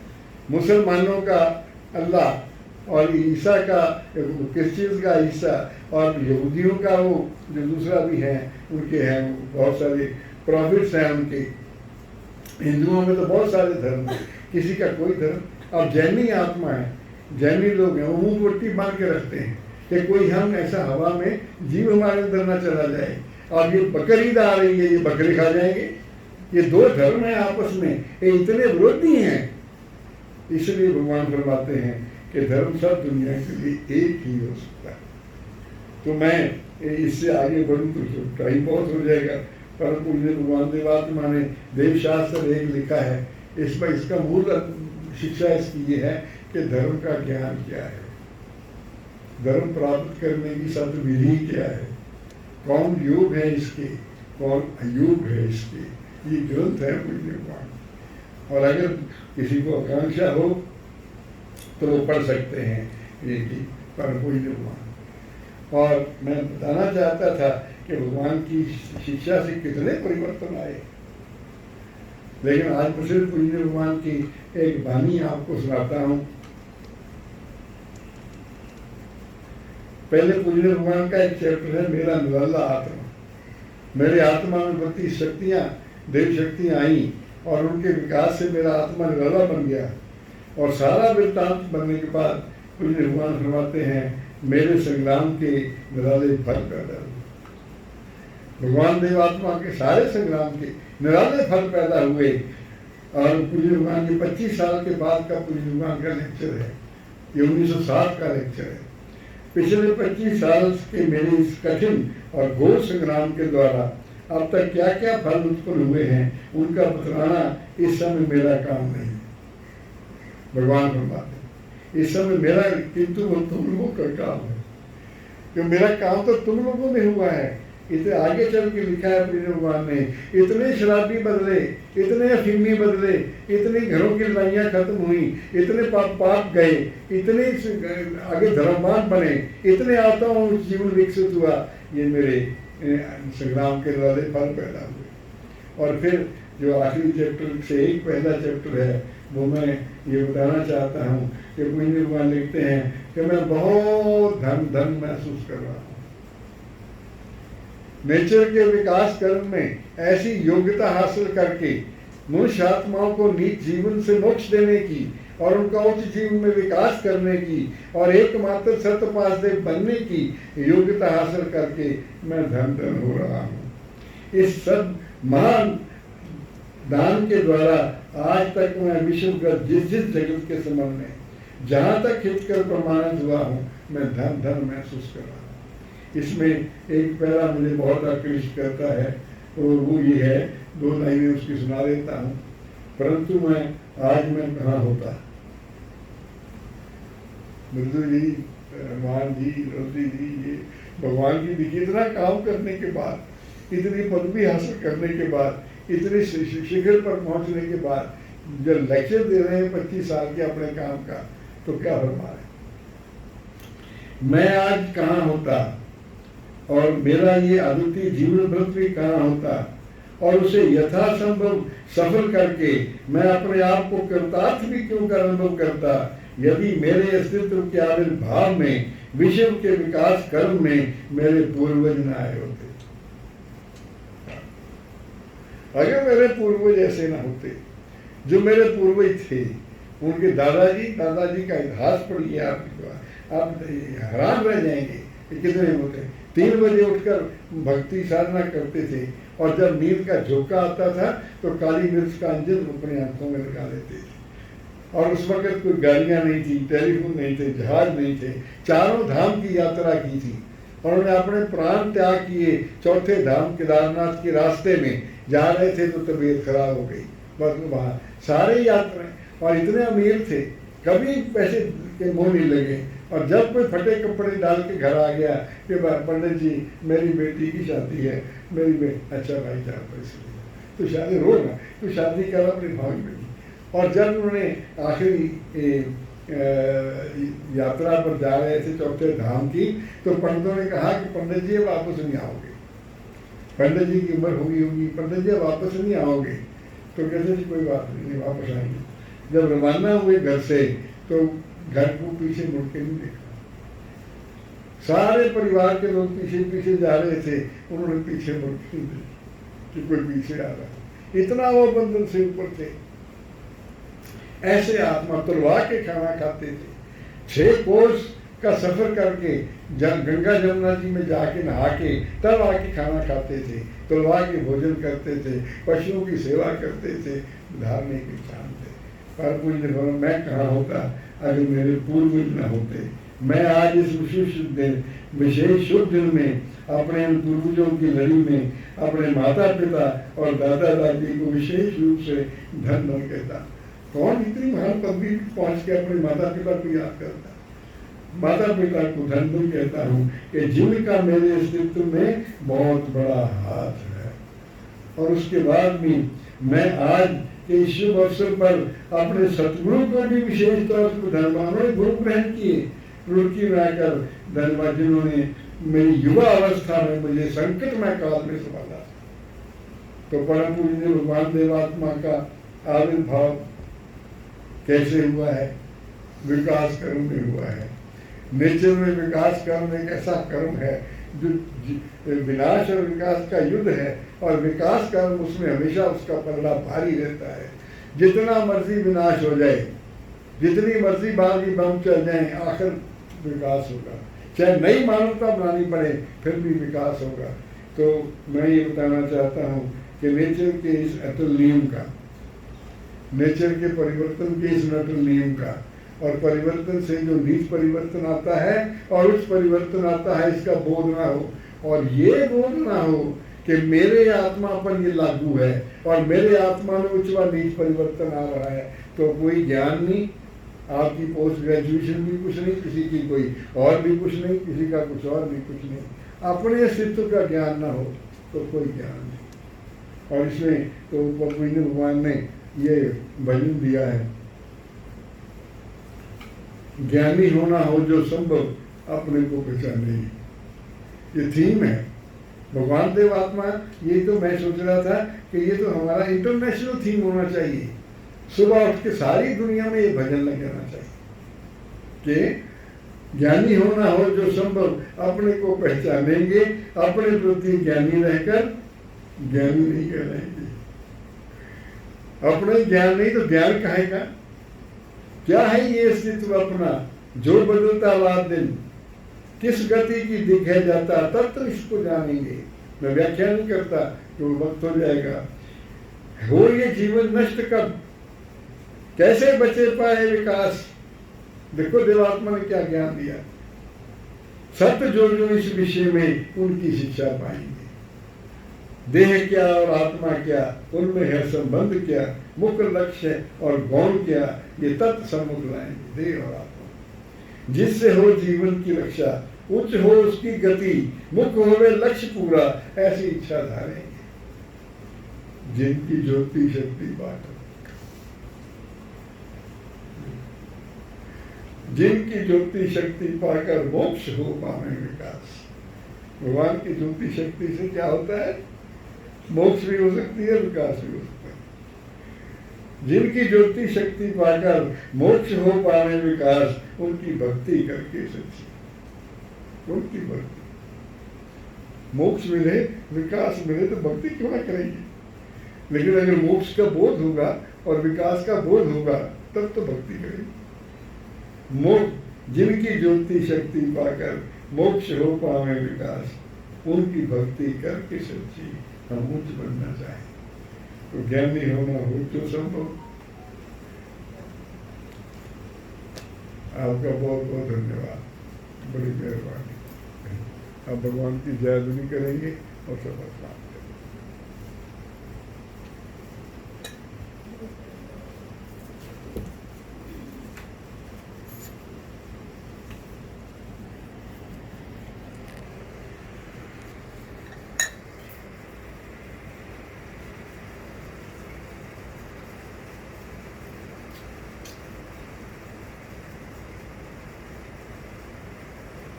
मुसलमानों का अल्लाह और ईसा का, क्रिश्चियंस का ईसा और यहूदियों का वो जो दूसरा भी है उनके हैं बहुत सारे प्रॉफिट्स हैं उनके। हिंदुओं में तो बहुत सारे धर्म हैं, किसी का कोई धर्म। अब जैनी आत्मा है, जैनी लोग हैं वो मुंह पट्टी बांध के रखते हैं कि कोई हम ऐसा हवा में जीव हमारे अंदर ना चला जाए। अब ये बकरीद आ रही है, ये बकरे खा जाएंगे। ये दो धर्म है आपस में, ये इतने विरोधी हैं। इसलिए भगवान फरमाते हैं कि धर्म सब दुनिया के लिए एक ही हो सकता है। तो मैं इससे आगे बढ़ूँ तो टाइम बहुत हो जाएगा। पर पूज्य भगवान देवात्मा ने देवशास्त्र एक लिखा है, इसमें इसका मूल शिक्षा इसकी ये है कि धर्म का ज्ञान क्या है, धर्म प्राप्त करने की सदविधि क्या है, कौन योग है इसके, कौन अयोग है इसके। ये ग्रंथ है पूज्य भगवान। और अगर किसी को आकांक्षा हो तो वो पढ़ सकते हैं ये कि परम पूज्य भगवान। और मैं बताना चाहता था कि भगवान की शिक्षा से कितने परिवर्तन आए। लेकिन आज प्रसिद्ध पूज्य भगवान की एक वाणी आपको सुनाता हूँ। पहले पूज्य भगवान का एक चैप्टर है, मेरा निराला आत्मा। मेरे आत्मा में 32 शक्तियाँ, देव शक्तियाँ आई और उनके विकास से मेरा आत्मा निराला बन गया। और सारा वृत्तांत बनने के बाद पूज्य भगवान फरमाते हैं, मेरे संग्राम के निराले फल पैदा हुए। भगवान देवात्मा के सारे संग्राम के निराले फल पैदा हुए। और पूज्य भगवान के 25 साल के बाद का पूज्य भगवान का लेक्चर है, ये 1907 का लेक्चर है। पिछले 25 साल के मेरे इस कठिन और घोर संग्राम के द्वारा अब तक क्या क्या फल उत्पन्न हुए हैं, उनका बतलाना इस समय मेरा काम नहीं। भगवान फरमाते इस समय मेरा, किंतु वो तुम लोगों का काम है, क्योंकि मेरा काम तो तुम लोगों में हुआ है। इतने आगे चल के लिखा है पूज्य भगवान ने, इतने शराबी बदले, इतने अफीमी बदले, इतनी घरों की लड़ाइयाँ खत्म हुई, इतने पाप गए, इतने आगे धर्मवान बने, इतने आत्माओं में जीवन विकसित हुआ। ये मेरे संग्राम के निराले फल पैदा हुए। और फिर जो आखिरी चैप्टर से एक पहला चैप्टर है, वो मैं ये बताना चाहता हूँ कि पूज्य भगवान लिखते हैं कि मैं बहुत धन महसूस कर रहा हूँ। नेचर के विकास कर्म में ऐसी योग्यता हासिल करके मनुष्य आत्माओं को नीच जीवन से मोक्ष देने की और उनका उच्च जीवन में विकास करने की और एकमात्र सत्यपासदेव बनने की योग्यता हासिल करके मैं धन हो रहा हूँ। इस सब महान दान के द्वारा आज तक मैं विश्वगत जिस जगत के संबंध में जहाँ तक हितकर प्रमाणित हुआ हूँ, मैं धन महसूस कर रहा हूँ। इसमें एक पैरा मुझे बहुत आकृष्ट करता है और वो ये है, 2 लाइनें उसकी सुना देता हूँ। परंतु मैं कहाँ होता। मृदु जी, रहमान जी, रोजी जी, ये भगवान की देखिए इतना काम करने के बाद, इतनी पदवी हासिल करने के बाद, इतने शिखर पर पहुंचने के बाद जब लेक्चर दे रहे हैं 25 साल के अपने काम का, तो क्या फरमा है, मैं आज कहाँ होता और मेरा ये अद्वितीय जीवन व्रत भी कहाँ होता और उसे यथासंभव सफल करके मैं अपने आप को कृतार्थ भी क्यों कर अनुभव करता, यदि मेरे अस्तित्व के आविर्भाव में विश्व के विकास कर्म में मेरे पूर्वज न आए होते। अगर मेरे पूर्वज ऐसे ना होते, जो मेरे पूर्वज थे, उनके दादाजी का इतिहास पढ़िए आप हैरान रह जाएंगे कि कितने होते। 3 बजे उठकर भक्ति साधना करते थे और जब नींद का झोंका आता था तो काली मिर्च का अंजन अपनी आंखों में लगा लेते थे। और उस वक्त कोई गाड़ियाँ नहीं थी, टेलीफोन नहीं थे, जहाज नहीं थे, 4 धाम की यात्रा की थी और उन्होंने अपने प्राण त्याग किए। 4थे धाम केदारनाथ के रास्ते में जा रहे थे तो तबीयत खराब हो गई, बस वहाँ सारे यात्राएं, और इतने अमीर थे, कभी पैसे के मुँह नहीं लगे। और जब कोई फटे कपड़े डाल के घर आ गया कि पंडित जी मेरी बेटी की शादी है, मेरी बेटी, अच्छा भाई साहब पैसे तो शादी रो ना, तो शादी कर अपने भाग में। और जब उन्होंने आखिरी यात्रा पर जा रहे थे 4थे धाम की, तो पंडितों ने कहा कि पंडित जी अब वापस नहीं आओगे, पंडित जी की उम्र होगी, पंडित जी अब वापस नहीं आओगे। तो कहते जी कोई बात नहीं, वापस आएंगे। जब रवाना हुए घर से तो घर को पीछे मुड़ के नहीं देखा। सारे परिवार के लोग पीछे जा रहे थे, उन्होंने पीछे मुड़ के नहीं देखा कि कोई पीछे आ रहा। इतना वो बंधन से ऊपर थे। ऐसे आत्मा तुलवा के खाना खाते थे। 6 कोस का सफ़र करके गंगा जमुना जी में जाके नहा के तब आके खाना खाते थे, तुलवा के भोजन करते थे, पशुओं की सेवा करते थे, धार्मिक इंसान थे। पर पूज्य भगवान मैं कहाँ होता अगर मेरे पूर्वज न होते। मैं आज इस विशेष शुभ दिन में अपने उन पूर्वजों की लड़ी में अपने माता पिता और दादा दादी को विशेष रूप से धन्य कहता। कौन इतनी महान पदवी पहुंच के अपने माता पिता को याद करता। माता पिता को धन्य कहता हूँ कि जिनका मेरे अस्तित्व में बहुत बड़ा हाथ है। और उसके बाद भी मैं आज के शुभ अवसर पर अपने सतगुरु को भी विशेष तौर पर धन्यवाद गुरु ग्रहण किए, रुड़की में आकर धन्यवाद जिन्होंने मेरी युवा अवस्था में मुझे संकटमय काल में संभाला। तो परम पूज्य भगवान देवात्मा का आविर्भाव कैसे हुआ है? विकास कर्म में हुआ है। नेचर में विकास कर्म एक ऐसा कर्म है जो विनाश और विकास का युद्ध है, और विकास कर्म उसमें हमेशा उसका पलड़ा भारी रहता है। जितना मर्जी विनाश हो जाए, जितनी मर्जी बाल की बम चल जाए, आखिर विकास होगा। चाहे नई मानवता बनानी पड़े फिर भी विकास होगा। तो मैं ये बताना चाहता हूँ कि नेचर के इस अतुल नियम का, नेचर के परिवर्तन के इस अतुल नियम का, और परिवर्तन से जो नीच परिवर्तन आता है और उच्च परिवर्तन आता है, इसका बोध ना हो। और ये बोध ना हो कि मेरे आत्मा पर ये लागू है और मेरे आत्मा में उच्च व नीच परिवर्तन आ रहा है, तो कोई ज्ञान नहीं। आपकी पोस्ट ग्रेजुएशन भी कुछ नहीं, किसी की कोई और भी कुछ नहीं, किसी का कुछ और भी कुछ नहीं। अपने अस्तित्व का ज्ञान ना हो तो कोई ज्ञान नहीं। और इसमें तो भगवान ने ये भजन दिया है, ज्ञानी होना हो जो संभव अपने को पहचाने। ये थीम है भगवान देव आत्मा। ये तो मैं सोच रहा था कि ये तो हमारा इंटरनेशनल थीम होना चाहिए। सुबह उठ के सारी दुनिया में ये भजन लग जाना चाहिए कि ज्ञानी होना हो जो संभव अपने को पहचानेंगे, अपने प्रति ज्ञानी रहकर ज्ञानी नहीं कहलाएंगे। अपने ज्ञान नहीं तो ज्ञान काहे का? क्या है ये अस्तित्व अपना जो बदलता रात दिन, किस गति की दिखे जाता, तब तो इसको जानेंगे। मैं व्याख्या नहीं करता तो वक्त हो जाएगा। हो ये जीवन नष्ट कब, कैसे बचे पाए विकास? देखो देवात्मा ने क्या ज्ञान दिया। सत्य जो इस विषय में उनकी शिक्षा पाएंगे। देह क्या और आत्मा क्या, उनमें है संबंध क्या, मुख्य लक्ष्य और गौण क्या, ये तत्व सम्मुख लाएंगे। देह और आत्मा जिससे हो जीवन की रक्षा, उच्च हो उसकी गति, मुख्य होवे लक्ष्य पूरा, ऐसी इच्छा धारेंगे। जिनकी ज्योति शक्ति बांटो, जिनकी ज्योति शक्ति पाकर मोक्ष हो पावे विकास। भगवान की ज्योति शक्ति से क्या होता है? मोक्ष भी हो सकती है, विकास भी हो सकता है। जिनकी ज्योति शक्ति पाकर मोक्ष हो पावे विकास, उनकी भक्ति करके सच्ची, उनकी भक्ति। मोक्ष मिले, विकास मिले तो भक्ति क्यों ना करेंगे? लेकिन अगर मोक्ष का बोध होगा और विकास का बोध होगा तब तो भक्ति करेंगे। जिनकी ज्योति शक्ति पाकर मोक्ष हो पावे विकास, उनकी भक्ति करके सच्ची हम उच्च बनना चाहें। तो ज्ञानी होना हो जो संभव। आपका बहुत बहुत धन्यवाद, बड़ी मेहरबानी। अब भगवान की जय ध्वनि करेंगे और सब स्नान करेंगे।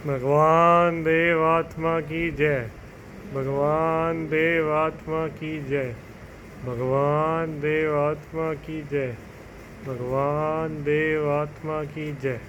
भगवान देव आत्मा की जय, भगवान देव आत्मा की जय, भगवान देव आत्मा की जय, भगवान देव आत्मा की जय।